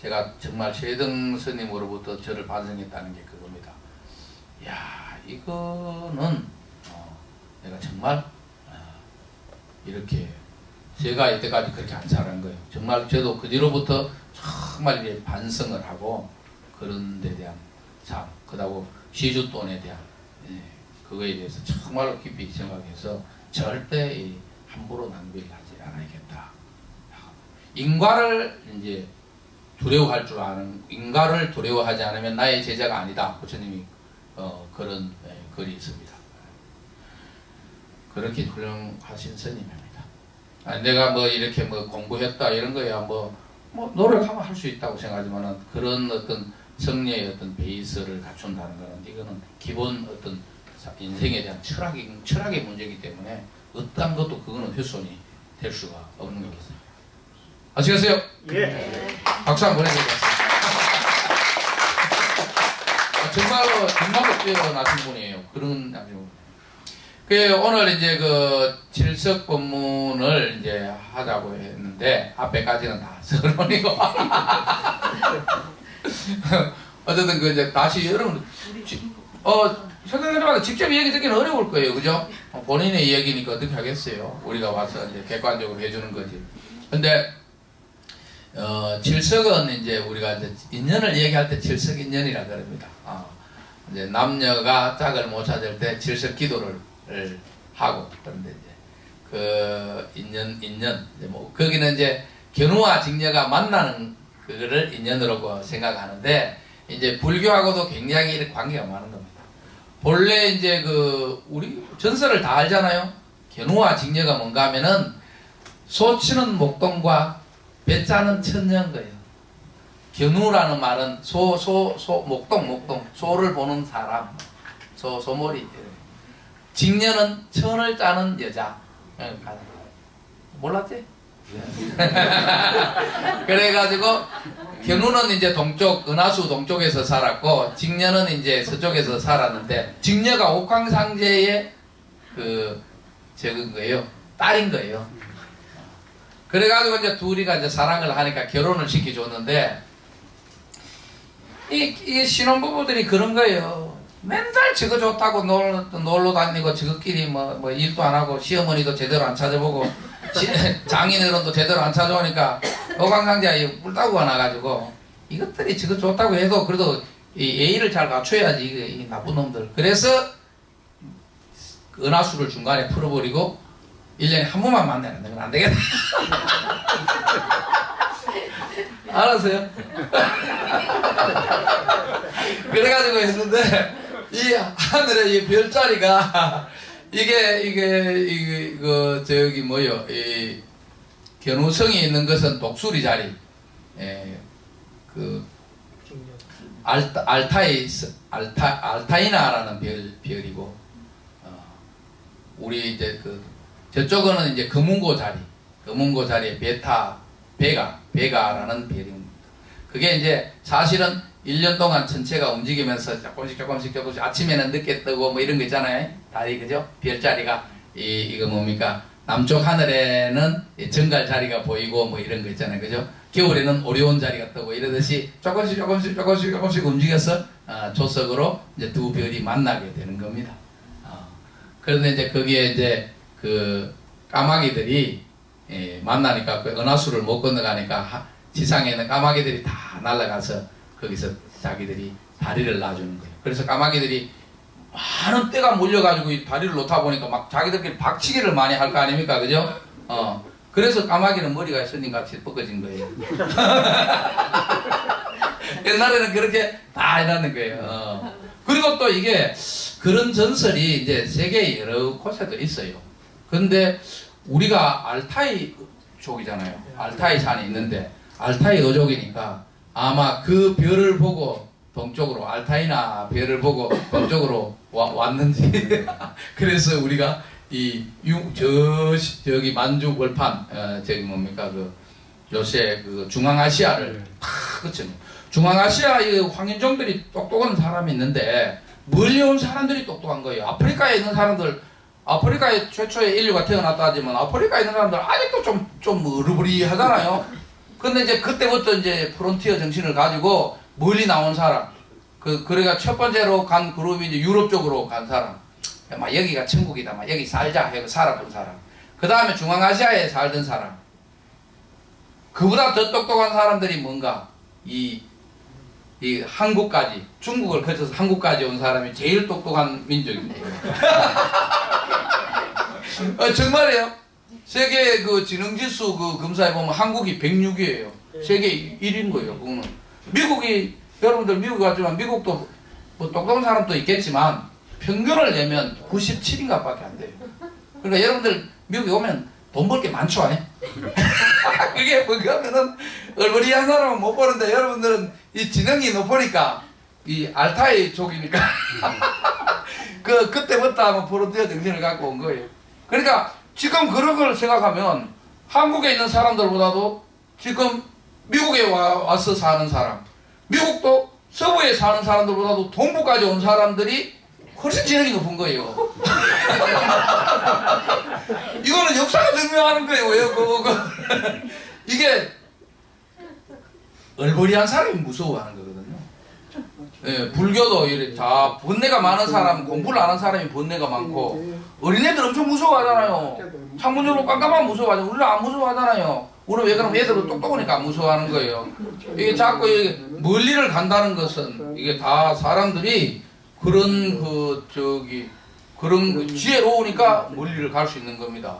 S2: 제가 정말 세등 스님으로부터 저를 반성했다는 게 그겁니다. 이거는, 내가 정말, 이렇게, 제가 이때까지 그렇게 안 살은 거예요. 정말 저도 그 뒤로부터 정말 이제 반성을 하고 그런 데 대한 삶, 그다고 시주돈에 대한 그거에 대해서 정말로 깊이 생각해서 절대 함부로 낭비를 하지 않아야겠다. 인과를 이제 두려워할 줄 아는, 인과를 두려워하지 않으면 나의 제자가 아니다. 부처님이 그런 글이 있습니다. 그렇게 훌륭하신 스님입니다. 내가 이렇게 공부했다 이런 거야 노력하면 할 수 있다고 생각하지만은 그런 어떤 성리의 어떤 베이스를 갖춘다는 거는 이거는 기본 어떤 인생에 대한 철학의 문제이기 때문에 어떠한 것도 그거는 훼손이 될 수가 없는 거겠어요. 아시겠어요?
S5: 예.
S2: 박수 한번 보내드리겠습니다. 정말로 뛰어나신 분이에요. 그런 양심. 오늘 이제 칠석 법문을 이제 하자고 했는데 앞에까지는 다 서론이고 어쨌든 이제 다시 여러분 선생님한테 직접 얘기 듣기는 어려울 거예요, 그죠? 본인의 이야기니까 어떻게 하겠어요? 우리가 와서 이제 객관적으로 해주는 거지. 근데 칠석은 이제 우리가 이제 인연을 얘기할 때 칠석인연이라 그럽니다. 이제 남녀가 짝을 못 찾을 때 칠석 기도를 하고, 그런데 이제 그 인연 이제 뭐 거기는 이제 견우와 직녀가 만나는 그거를 인연으로 생각하는데, 이제 불교하고도 굉장히 이렇게 관계가 많은 겁니다. 본래 이제 그 우리 전설을 다 알잖아요. 견우와 직녀가 뭔가 하면은 소치는 목동과 배짜는 천녀인 거예요. 견우라는 말은 목동 소를 보는 사람, 소머리. 직녀는 천을 짜는 여자. 몰랐지? 그래가지고 견우는 이제 동쪽 은하수 동쪽에서 살았고, 직녀는 이제 서쪽에서 살았는데, 직녀가 옥황상제의 그 적은 거예요. 딸인 거예요. 그래가지고 이제 둘이가 이제 사랑을 하니까 결혼을 시켜줬는데, 이 신혼부부들이 그런 거예요. 맨날 저거 좋다고 놀러 다니고, 저거끼리 뭐 일도 안 하고, 시어머니도 제대로 안 찾아보고, 장인어른도 제대로 안 찾아오니까 옥황상제가 꿀따구가 나가지고, 이것들이 저거 좋다고 해도 그래도 이 예의를 잘 갖춰야지, 이 나쁜 놈들. 그래서 은하수를 중간에 풀어버리고 1년에 한 번만 만나는 건 안 되겠다. 알았어요? 그래가지고 했는데, 이 하늘에 이 별자리가 이게 저기 뭐요, 이 견우성이 있는 것은 독수리 자리, 그 알타이나라는 별이고, 우리 이제 그 저쪽은 이제 금운고 자리에 베가라는 별입니다. 그게 이제 사실은 1년 동안 전체가 움직이면서 조금씩 아침에는 늦게 뜨고 뭐 이런 거 있잖아요. 달이, 그죠? 별자리가 이거 뭡니까? 남쪽 하늘에는 정갈 자리가 보이고 뭐 이런 거 있잖아요. 그죠? 겨울에는 오리온 자리가 뜨고 이러듯이 조금씩 움직여서 조석으로 이제 두 별이 만나게 되는 겁니다. 그런데 이제 거기에 이제 그 까마귀들이 만나니까 그 은하수를 못 건너가니까 지상에 있는 까마귀들이 다 날아가서 거기서 자기들이 다리를 놔주는 거예요. 그래서 까마귀들이 많은 떼가 몰려가지고 이 다리를 놓다 보니까 막 자기들끼리 박치기를 많이 할 거 아닙니까? 그죠? 그래서 까마귀는 머리가 스님같이 뻗어진 거예요. 옛날에는 그렇게 다 해놨는 거예요. 그리고 또 이게 그런 전설이 이제 세계 여러 곳에도 있어요. 근데 우리가 알타이 족이잖아요. 알타이 산이 있는데, 알타이 어족이니까 아마 그 별을 보고 동쪽으로, 알타이나 별을 보고 동쪽으로 왔는지 그래서 우리가 저기 만주 벌판, 저기 뭡니까, 그 요새 그 중앙아시아를 다 그쳤네. 중앙아시아 이 황인종들이 똑똑한 사람이 있는데, 멀리 온 사람들이 똑똑한 거예요. 아프리카에 있는 사람들, 아프리카에 최초의 인류가 태어났다 하지만 아프리카에 있는 사람들 아직도 좀 어르부리하잖아요. 근데 이제 그때부터 이제 프론티어 정신을 가지고 멀리 나온 사람, 그래가 첫 번째로 간 그룹이 이제 유럽 쪽으로 간 사람, 막 여기가 천국이다, 막 여기 살자 해서 살아본 사람. 그 다음에 중앙아시아에 살던 사람. 그보다 더 똑똑한 사람들이 뭔가 이 한국까지, 중국을 거쳐서 한국까지 온 사람이 제일 똑똑한 민족입니다. 정말이에요. 세계 그 지능지수 그 검사에 보면 한국이 106위예요. 세계 1위인 거예요. 그거는. 미국이, 여러분들 미국 갔지만 미국도 뭐 똑똑한 사람도 있겠지만 평균을 내면 97인가 밖에 안 돼요. 그러니까 여러분들 미국에 오면 돈 벌 게 많죠. 그게 뭔가 하면은 얼버리한 사람은 못 보는데, 여러분들은 이 지능이 높으니까, 이 알타이 족이니까 그때부터 아마 프론티어 정신을 갖고 온 거예요. 그러니까 지금 그런 걸 생각하면 한국에 있는 사람들보다도 지금 미국에 와서 사는 사람, 미국도 서부에 사는 사람들보다도 동부까지 온 사람들이 훨씬 지능이 높은 거예요. 이거는 역사가 증명하는 거예요. 왜요? 이게 얼버리한 사람이 무서워하는 거거든요. 예, 불교도 이래 다 번뇌가 많은 사람, 공부를 안 한 사람이 번뇌가 많고, 어린애들 엄청 무서워하잖아요. 창문 열고 깜깜하면 무서워하죠. 우리는 안 무서워하잖아요.
S6: 우리는 왜 그러면 애들은 똑똑하니까 안 무서워하는 거예요. 이게 자꾸 이게 멀리를 간다는 것은 이게 다 사람들이 그런 그런 지혜로 오니까 멀리를 갈 수 있는 겁니다.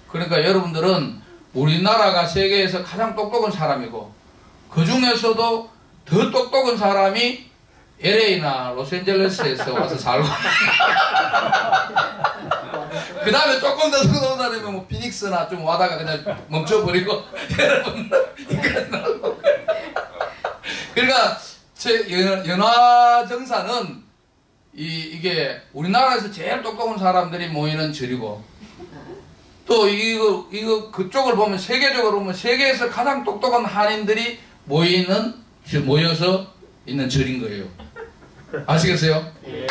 S6: 그러니까 여러분들은 우리나라가 세계에서 가장 똑똑한 사람이고 그 중에서도 더 똑똑한 사람이 LA나 로스앤젤레스에서 와서 살고 그 다음에 조금 더 성공한 사람이면 뭐 피닉스나 좀 와다가 그냥 멈춰버리고 여러분 그러니까 제 연화정사는 이게 우리나라에서 제일 똑똑한 사람들이 모이는 절이고 또 이거 그쪽을 보면 세계적으로 보면 세계에서 가장 똑똑한 한인들이 모여서 있는 절인 거예요. 아시겠어요?
S5: 예.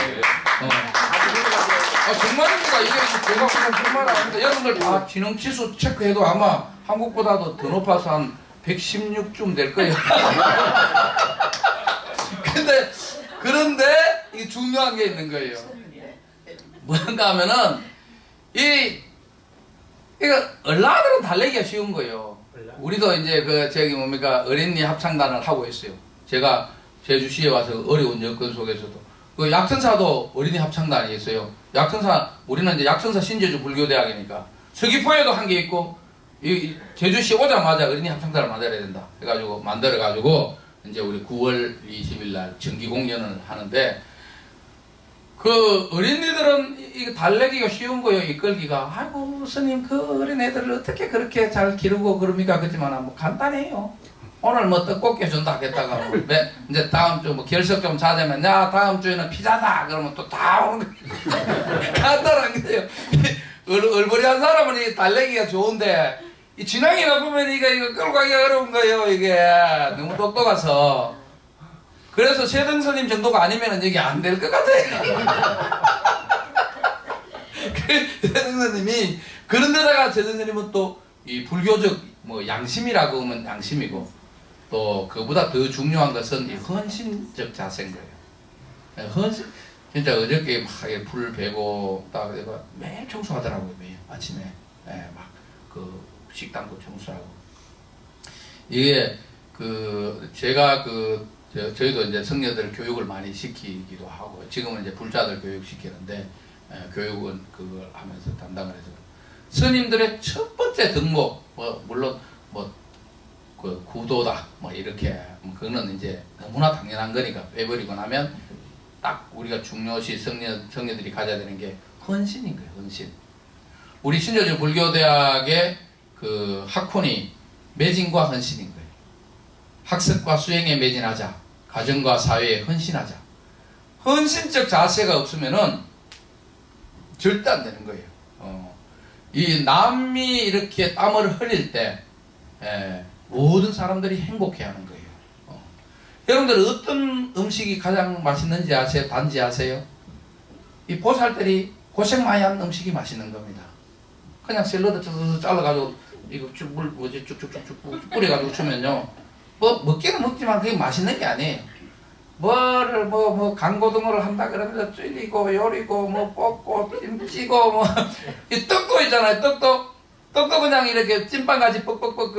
S6: 정말입니다. 이게 제가 그냥 정말 아닙니다. 여러분들 다 지능 지수 체크해도 아마 한국보다도 더 높아서 한 116쯤 될 거예요. 그런데 이게 중요한 게 있는 거예요. 뭔가 하면은 이거 얼라들은 달래기가 쉬운 거예요. 우리도 이제 어린이 합창단을 하고 있어요. 제가 제주시에 와서 어려운 여건 속에서도 그 약천사도 어린이 합창단이 있어요. 우리는 이제 약천사 신제주 불교대학이니까 서귀포에도 한 게 있고 제주시 오자마자 어린이 합창단을 만들어야 된다 해가지고 만들어가지고 이제 우리 9월 20일 날 정기 공연을 하는데 그 어린이들은 이거 달래기가 쉬운 거예요. 이끌기가. 아이고 스님 그 어린애들을 어떻게 그렇게 잘 기르고 그럽니까? 그렇지만 뭐 간단해요. 오늘 뭐 떡볶이 준다 하겠다가 뭐 이제 다음 주 뭐 결석 좀 자자면 야 다음 주에는 피자다 그러면 또 다 오는 거예요. 간단한 거예요. 얼버리한 사람은 이 달래기가 좋은데 이 진앙이 나쁘면 이거 끌고 가기가 어려운 거예요. 이게 너무 똑똑해서. 그래서 세등스님 정도가 아니면 이게 안 될 것 같아요. 세등스님이 그런데다가 세등스님은 또 이 불교적 뭐 양심이라고 하면 양심이고 또 그보다 더 중요한 것은 이 헌신적 자세인 거예요. 헌신 진짜 어저께 막 불 베고 딱 매일 청소하더라고요. 매일 아침에 막 그 식당도 청소하고 이게 제가 저희도 이제 성녀들 교육을 많이 시키기도 하고 지금은 이제 불자들 교육 시키는데 교육은 그걸 하면서 담당을 해서 스님들의 첫 번째 덕목 물론 그 구도다 이렇게 그거는 이제 너무나 당연한 거니까 빼버리고 나면 딱 우리가 중요시 성녀들이 가져야 되는 게 헌신인 거예요. 헌신. 우리 신제주 불교대학의 그 학훈이 매진과 헌신인 거예요. 학습과 수행에 매진하자. 가정과 사회에 헌신하자. 헌신적 자세가 없으면은 절대 안 되는 거예요. 이 남이 이렇게 땀을 흘릴 때 모든 사람들이 행복해하는 거예요. 여러분들 어떤 음식이 가장 맛있는지 아세요? 단지 아세요? 이 보살들이 고생 많이 한 음식이 맛있는 겁니다. 그냥 샐러드 잘라가지고 이거 쭉쭉쭉쭉 뿌려가지고 주면요. 먹기는 먹지만 그게 맛있는 게 아니에요. 뭐를 강고등어를 한다 그러면서 찔리고 요리고 볶고 찜찌고 이 떡도 있잖아요. 떡도 그냥 이렇게 찐빵같이 뻑뻑뻑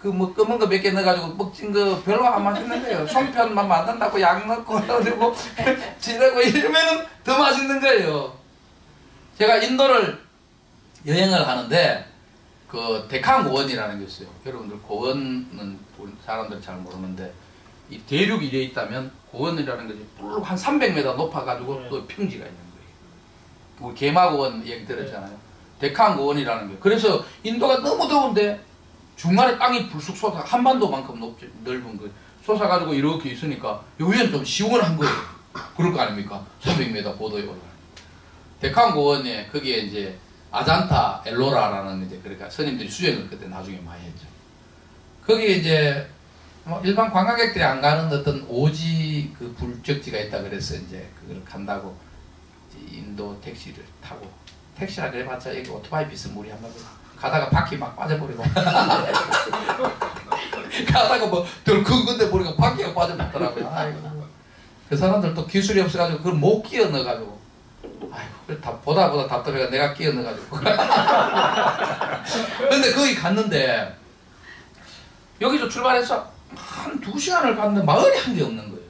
S6: 뭐 검은 거 몇 개 넣어가지고 뻑진 거 별로 안 맛있는 거예요. 송편만 만든다고 약 넣고 그리고 지르고 이러면은 더 맛있는 거예요. 제가 인도를 여행을 하는데 그 데칸 고원이라는 게 있어요. 여러분들 고원은 우리 사람들 잘 모르는데 이 대륙이 이래 있다면 고원이라는 것이 뿔 한 300m 높아가지고 또 평지가 있는 거예요. 우리 개마고원 얘기 들었잖아요. 데칸 고원이라는 게. 그래서 인도가 너무 더운데 중간에 땅이 불쑥 솟아 한반도만큼 넓은 거예요. 솟아가지고 이렇게 있으니까 여기는 좀 시원한 거예요. 그럴 거 아닙니까? 300m 고도에 올라. 데칸 고원에 거기에 이제 아잔타 엘로라라는 이제 그러니까 스님들이 수행을 그때 나중에 많이 했죠. 거기에 이제 일반 관광객들이 안 가는 어떤 오지 그 불적지가 있다 그래서 이제 그걸 간다고 인도 택시를 타고 택시라 그래봤자 여기 오토바이 비싼 물이 한 번 가다가 바퀴 막 빠져버리고 가다가 뭐 덜 큰 건데 보니까 바퀴가 빠져버리더라고요. 아이고. 그 사람들 또 기술이 없어가지고 그걸 못 끼워 넣어가지고 아이고 보다 답답해가 내가 끼워 넣어가지고 근데 거기 갔는데 여기서 출발해서 한 2시간을 갔는데 마을이 한 개 없는 거예요.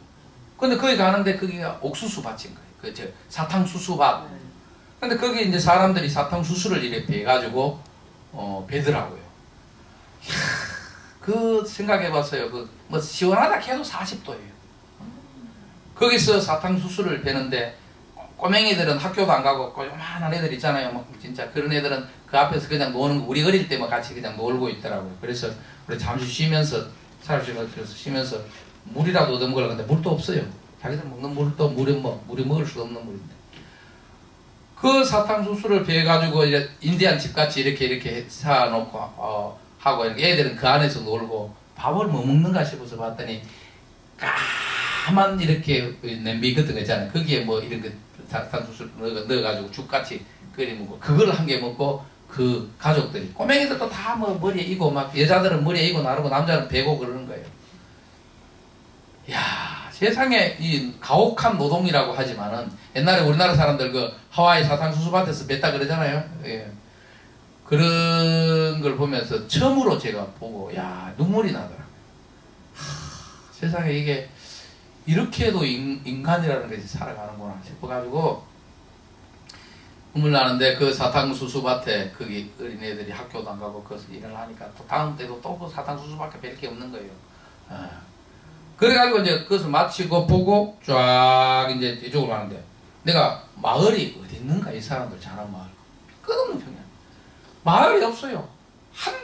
S6: 근데 거기 가는데 거기가 옥수수 밭인 거예요. 그 사탕수수밭. 근데 거기 이제 사람들이 사탕수수를 이렇게 베가지고 베더라고요. 이야, 그 생각해봤어요. 그 뭐 시원하다 해도 40도예요. 거기서 사탕수수를 베는데 꼬맹이들은 학교도 안 가고 요만한 애들 있잖아요. 막 진짜 그런 애들은 그 앞에서 그냥 노는 거, 우리 어릴 때 뭐 같이 그냥 놀고 있더라고요. 그래서 우리 잠시 쉬면서 사람들이 쉬면서 물이라도 얻어먹으려고 하는데 물도 없어요. 자기들 먹는 물도 물이 먹을 수 없는 물인데 그 사탕수수를 베가지고 이제 인디안 집같이 이렇게 사놓고 하고 애들은 그 안에서 놀고 밥을 뭐 먹는가 싶어서 봤더니 까만 이렇게 냄비 같은 거 있잖아요. 거기에 뭐 이런 거 사탕수수 넣어가지고 죽같이 끓여 먹고 그걸 한 개 먹고 그 가족들이 꼬맹이들도 다 뭐 머리에 이고 막 여자들은 머리에 이고 나르고 남자는 베고 그러는 거예요. 야 세상에 이 가혹한 노동이라고 하지만은 옛날에 우리나라 사람들 그 하와이 사탕수수밭에서 뱉다 그러잖아요. 예. 그런 걸 보면서 처음으로 제가 보고 야 눈물이 나더라고요. 세상에 이게 이렇게도 인간이라는 것이 살아가는구나 싶어가지고 눈물 나는데 그 사탕수수밭에 거기 어린애들이 학교도 안 가고 거기서 일을 하니까 또 다음 때도 또 그 사탕수수밖에 별 게 없는 거예요. 그래가지고 이제 그것을 마치고 보고 쫙 이제 이쪽으로 가는데 내가 마을이 어디 있는가 이 사람들 자란 마을 끝없는 평야 마을이 없어요.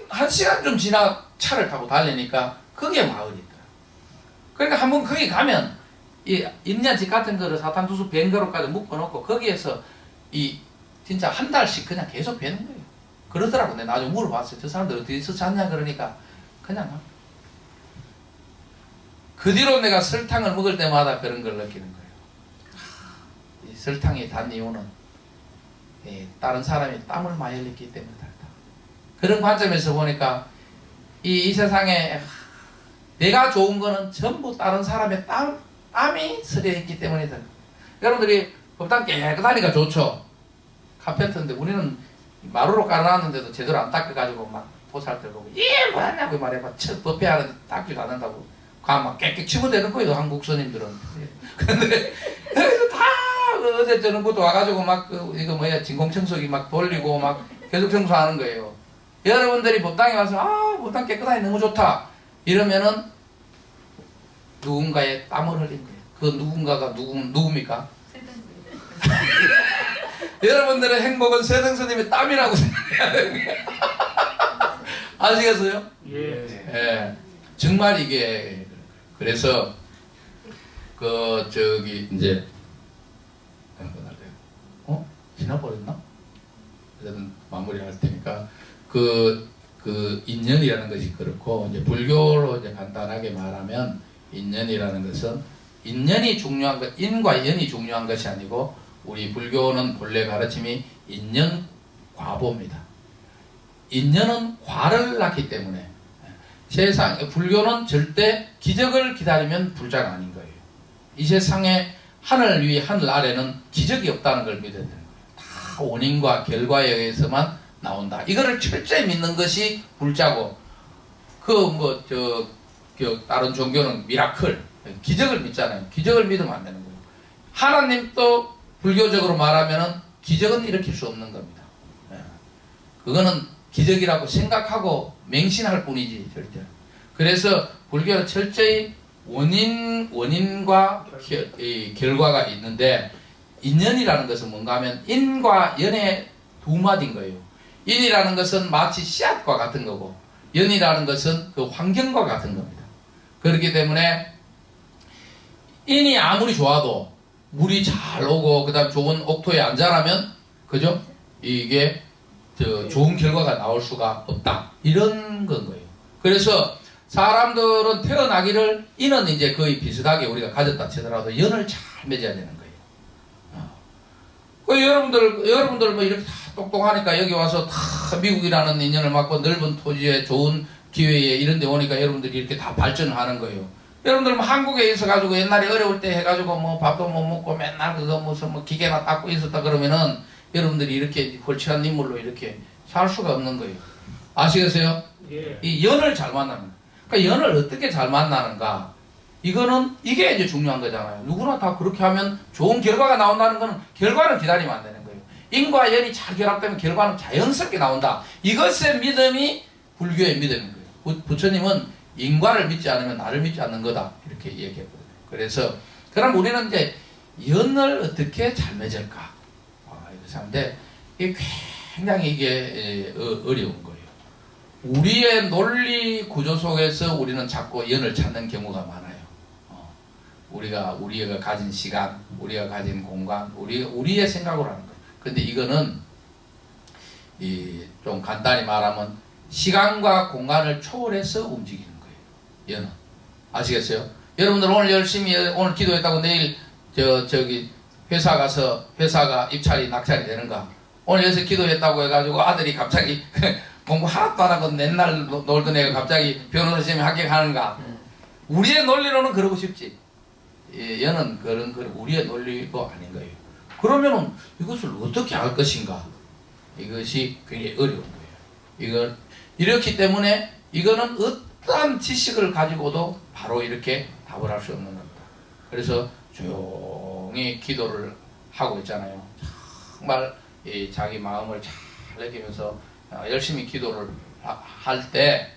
S6: 한 시간 좀 지나 차를 타고 달리니까 그게 마을이 있더라. 그러니까 한번 거기 가면 이 인년집 같은 거를 사탕수수 뱅거로까지 묶어놓고 거기에서 이 진짜 한 달씩 그냥 계속 베는 거예요. 그러더라고. 내가 나중에 물어봤어요. 저 사람들 어디서 잤냐 그러니까 그냥 그 뒤로 내가 설탕을 먹을 때마다 그런 걸 느끼는 거예요. 이 설탕이 단 이유는 다른 사람이 땀을 많이 흘렸기 때문에 달다. 그런 관점에서 보니까 이 세상에 내가 좋은 거는 전부 다른 사람의 땀이 스려있기 때문이다. 여러분들이 법당 깨끗하니까 좋죠. 카페트인데 우리는 마루로 깔아놨는데도 제대로 안 닦아가지고 막 보살펴보고 예 뭐하냐고 말해봐. 첫 법회하는데 닦지도 않는다고. 막 깨끗 치부되는 거예요 한국 스님들은. 근데 다 어제 저런 것도 와가지고 막 이거 뭐야 진공청소기 막 돌리고 막 계속 청소하는 거예요. 여러분들이 법당에 와서 법당 깨끗하니 너무 좋다 이러면은 누군가의 땀을 흘린 거예요. 그 누군가가 누굽니까? 여러분들의 행복은 세등스님의 땀이라고 생각해야 되는 거예요. 아시겠어요? 예. 정말 이게 그래서 이제 지나버렸나? 어쨌든 마무리할 테니까 그 인연이라는 것이 그렇고 이제 불교로 이제 간단하게 말하면 인연이라는 것은 인연이 중요한 것, 인과 연이 중요한 것이 아니고 우리 불교는 본래 가르침이 인연과보입니다. 인연은 과를 낳기 때문에 불교는 절대 기적을 기다리면 불자가 아닌 거예요. 이 세상에 하늘 위 하늘 아래는 기적이 없다는 걸 믿어야 되는 거예요. 다 원인과 결과에 의해서만 나온다. 이거를 철저히 믿는 것이 불자고 다른 종교는 미라클 기적을 믿잖아요. 기적을 믿으면 안 되는 거예요. 하나님도 불교적으로 말하면은 기적은 일으킬 수 없는 겁니다. 그거는 기적이라고 생각하고 맹신할 뿐이지 절대. 그래서 불교는 철저히 원인과 결과가 있는데 인연이라는 것은 뭔가 하면 인과 연의 두 마디인 거예요. 인이라는 것은 마치 씨앗과 같은 거고 연이라는 것은 그 환경과 같은 겁니다. 그렇기 때문에 인이 아무리 좋아도 물이 잘 오고 그다음 좋은 옥토에 안 자라면 그죠? 이게 좋은 결과가 나올 수가 없다. 이런 건 거예요. 그래서 사람들은 태어나기를 인은 이제 거의 비슷하게 우리가 가졌다 치더라도 연을 잘 맺어야 되는 거예요. 여러분들 뭐 이렇게 다 똑똑하니까 여기 와서 다 미국이라는 인연을 맡고 넓은 토지에 좋은 기회에 이런 데 오니까 여러분들이 이렇게 다 발전하는 거예요. 여러분들 뭐 한국에 있어가지고 옛날에 어려울 때 해가지고 뭐 밥도 못 먹고 맨날 그거 무슨 뭐 기계나 닦고 있었다 그러면은 여러분들이 이렇게 홀치한 인물로 이렇게 살 수가 없는 거예요. 아시겠어요?
S5: 예.
S6: 이 연을 잘 만나는 거예요. 그러니까 연을 어떻게 잘 만나는가? 이게 이제 중요한 거잖아요. 누구나 다 그렇게 하면 좋은 결과가 나온다는 거는 결과를 기다리면 안 되는 거예요. 인과 연이 잘 결합되면 결과는 자연스럽게 나온다. 이것의 믿음이 불교의 믿음인 거예요. 부처님은 인과를 믿지 않으면 나를 믿지 않는 거다. 이렇게 얘기했거든요. 그래서 그럼 우리는 이제 연을 어떻게 잘 맺을까? 이렇게 하는데 이게 굉장히 이게 어려운 거예요. 우리의 논리 구조 속에서 우리는 자꾸 연을 찾는 경우가 많아요. 우리가 가진 시간, 우리가 가진 공간, 우리의 생각으로 하는 거예요. 근데 이거는 좀 간단히 말하면 시간과 공간을 초월해서 움직이는 거예요. 연은. 아시겠어요? 여러분들 오늘 열심히 오늘 기도했다고 내일 저기 회사가 입찰이 낙찰이 되는가? 오늘 여기서 기도했다고 해가지고 아들이 갑자기 공부 하나도 안 하고 맨날 놀던 애가 갑자기 변호사 시험에 합격하는가? 우리의 논리로는 그러고 싶지. 얘는 그런 우리의 논리가 아닌 거예요. 그러면은 이것을 어떻게 할 것인가? 이것이 굉장히 어려운 거예요. 이렇기 때문에 이거는 어떠한 지식을 가지고도 바로 이렇게 답을 할 수 없는 겁니다. 그래서 조용히 기도를 하고 있잖아요. 정말 자기 마음을 잘 느끼면서 열심히 기도를 할 때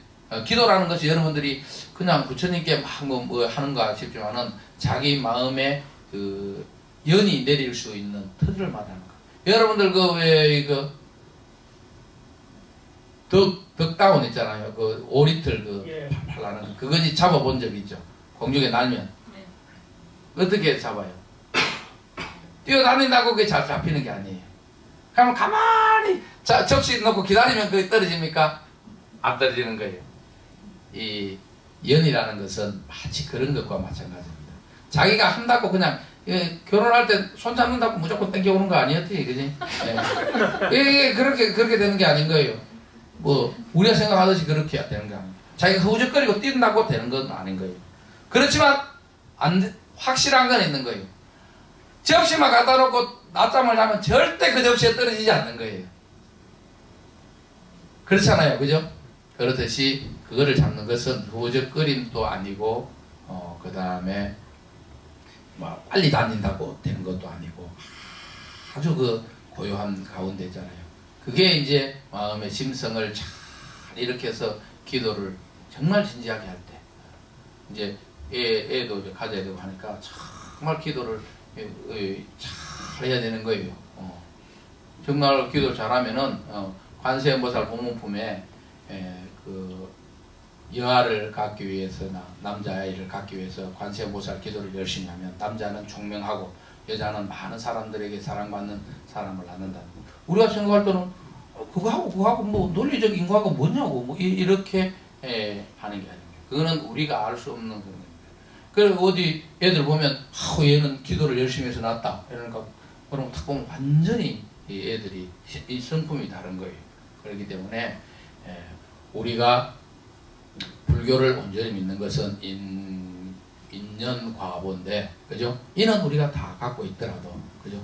S6: 기도라는 것이 여러분들이 그냥 부처님께 막 뭐 하는가 싶지만은 자기 마음에 그 연이 내릴 수 있는 틀을 말하는 거. 여러분들 덕다운 있잖아요. 그 오리틀 팔라는 거. 그거지 잡아본 적 있죠. 공중에 날면 어떻게 잡아요? 뛰어다닌다고 그게 잘 잡히는 게 아니에요. 그러면 가만히 접시 놓고 기다리면 그게 떨어집니까? 안 떨어지는 거예요. 이 연이라는 것은 마치 그런 것과 마찬가지입니다. 자기가 한다고 그냥 결혼할 때 손 잡는다고 무조건 땡겨오는 거 아니었지, 그지? 이게 그렇게 되는 게 아닌 거예요. 뭐 우리가 생각하듯이 그렇게 되는 게 아니에요. 자기가 허우적거리고 뛴다고 되는 건 아닌 거예요. 그렇지만 확실한 건 있는 거예요. 접시만 갖다 놓고 낮잠을 자면 절대 그 접시에 떨어지지 않는 거예요. 그렇잖아요, 그죠? 그렇듯이 그거를 잡는 것은 허우적거림도 아니고 그 다음에 뭐 빨리 다닌다고 되는 것도 아니고 아주 그 고요한 가운데 있잖아요. 그게 이제 마음의 심성을 잘 일으켜서 기도를 정말 진지하게 할 때 이제 애도 이제 가져야 되고 하니까 정말 기도를 잘 해야 되는 거예요. 정말 기도를 잘하면은 관세음보살 법문품에 그 여아를 갖기 위해서나 남자아이를 갖기 위해서 관세음보살 기도를 열심히 하면 남자는 총명하고 여자는 많은 사람들에게 사랑받는 사람을 낳는다. 우리가 생각할 때는 그거하고 뭐 논리적인 거하고 뭐냐고 뭐 이렇게 하는 게 아니에요. 그거는 우리가 알 수 없는 그런 겁니다. 그래서 어디 애들 보면 얘는 기도를 열심히 해서 낳았다 이러니까 그럼 딱 보면 완전히 이 애들이 이 성품이 다른 거예요. 그렇기 때문에 우리가 불교를 온전히 믿는 것은 인연과보인데, 그죠? 인은 우리가 다 갖고 있더라도, 그죠?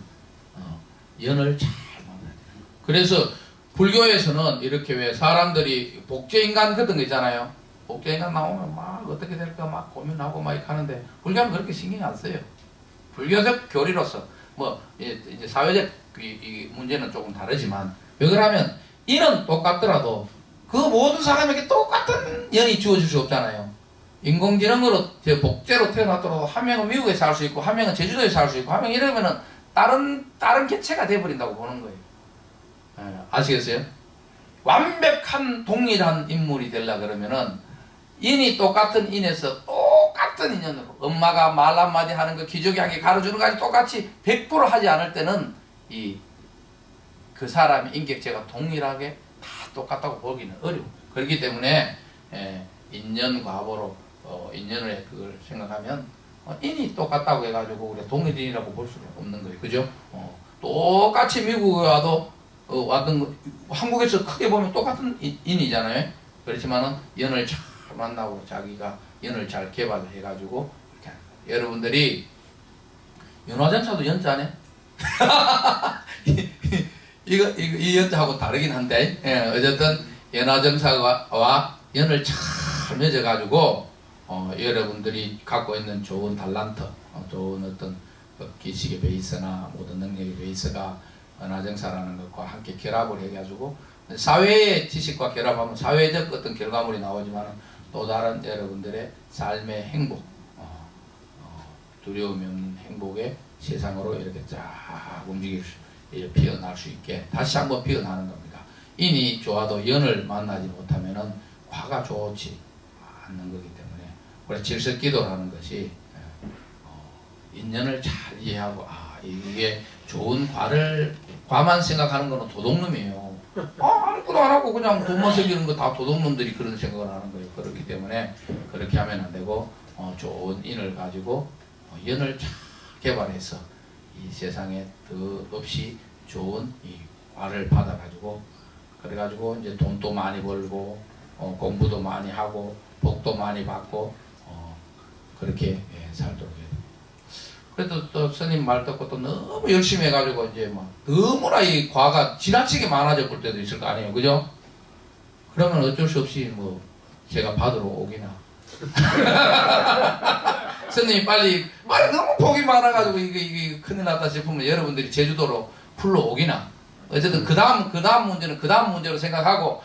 S6: 연을 잘 만나야 돼요. 그래서 불교에서는 이렇게 왜 사람들이 복제인간 같은 거 있잖아요. 복제인간 나오면 막 어떻게 될까 막 고민하고 막 이렇게 하는데 불교는 그렇게 신경 안 써요. 불교적 교리로서 뭐 이제 사회적 이 문제는 조금 다르지만 왜 그러면 인은 똑같더라도 그 모든 사람에게 똑같은 연이 주어질 수 없잖아요. 인공지능으로 복제로 태어났더라도 한 명은 미국에 살 수 있고 한 명은 제주도에 살 수 있고 한 명 이러면은 다른 개체가 돼버린다고 보는 거예요. 아시겠어요? 완벽한 동일한 인물이 되려 그러면은 인이 똑같은 인에서 똑같은 인연으로 엄마가 말 한마디 하는 거 기저귀 한 개 가르주는 거까지 똑같이 100% 하지 않을 때는 그 사람의 인격체가 동일하게 다 똑같다고 보기는 어려워. 그렇기 때문에 인연과보로 인연을 그걸 생각하면 인이 똑같다고 해가지고 우리가 동일인이라고 볼 수는 없는 거예요. 그죠? 똑같이 미국에 와도 왔던 한국에서 크게 보면 똑같은 인이잖아요. 그렇지만은 연을 잘 만나고 자기가 연을 잘 개발해가지고 이렇게 하는 거예요. 여러분들이 연화전차도 연자 안 해? 이 연자하고 다르긴 한데 어쨌든 연화전차와 연을 잘 잘 맺어가지고 여러분들이 갖고 있는 좋은 달란트, 좋은 어떤 기식의 베이스나 모든 능력의 베이스가 은하정사라는 것과 함께 결합을 해가지고 사회의 지식과 결합하면 사회적 어떤 결과물이 나오지만 또 다른 여러분들의 삶의 행복, 두려움이 없는 행복의 세상으로 이렇게 쫙 움직일 수, 피어날 수 있게 다시 한번 피어나는 겁니다. 인이 좋아도 연을 만나지 못하면은 과가 좋지 않는 거기 때문에 우리 질서 기도라는 것이 인연을 잘 이해하고 이게 좋은 과만 생각하는 거는 도둑놈이에요. 아무것도 안 하고 그냥 돈만 생기는 거 다 도둑놈들이 그런 생각을 하는 거예요. 그렇기 때문에 그렇게 하면 안 되고 좋은 인을 가지고 연을 잘 개발해서 이 세상에 더없이 좋은 이 과를 받아가지고 그래가지고 이제 돈도 많이 벌고 공부도 많이 하고 복도 많이 받고 그렇게 살도록 해요. 그래도 또 스님 말 듣고 또 너무 열심히 해가지고 이제 막 너무나 이 과가 지나치게 많아져 볼 때도 있을 거 아니에요, 그죠? 그러면 어쩔 수 없이 뭐 제가 받으러 오기나. 스님이 빨리 너무 복이 많아가지고 이게 큰일 났다 싶으면 여러분들이 제주도로 불러오기나. 어쨌든 그 다음 문제는 그 다음 문제로 생각하고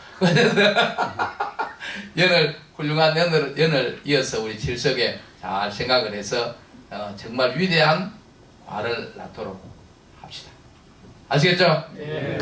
S6: 훌륭한 연을 이어서 우리 질석에 잘 생각을 해서 정말 위대한 과를 낳도록 합시다. 아시겠죠?
S5: 예.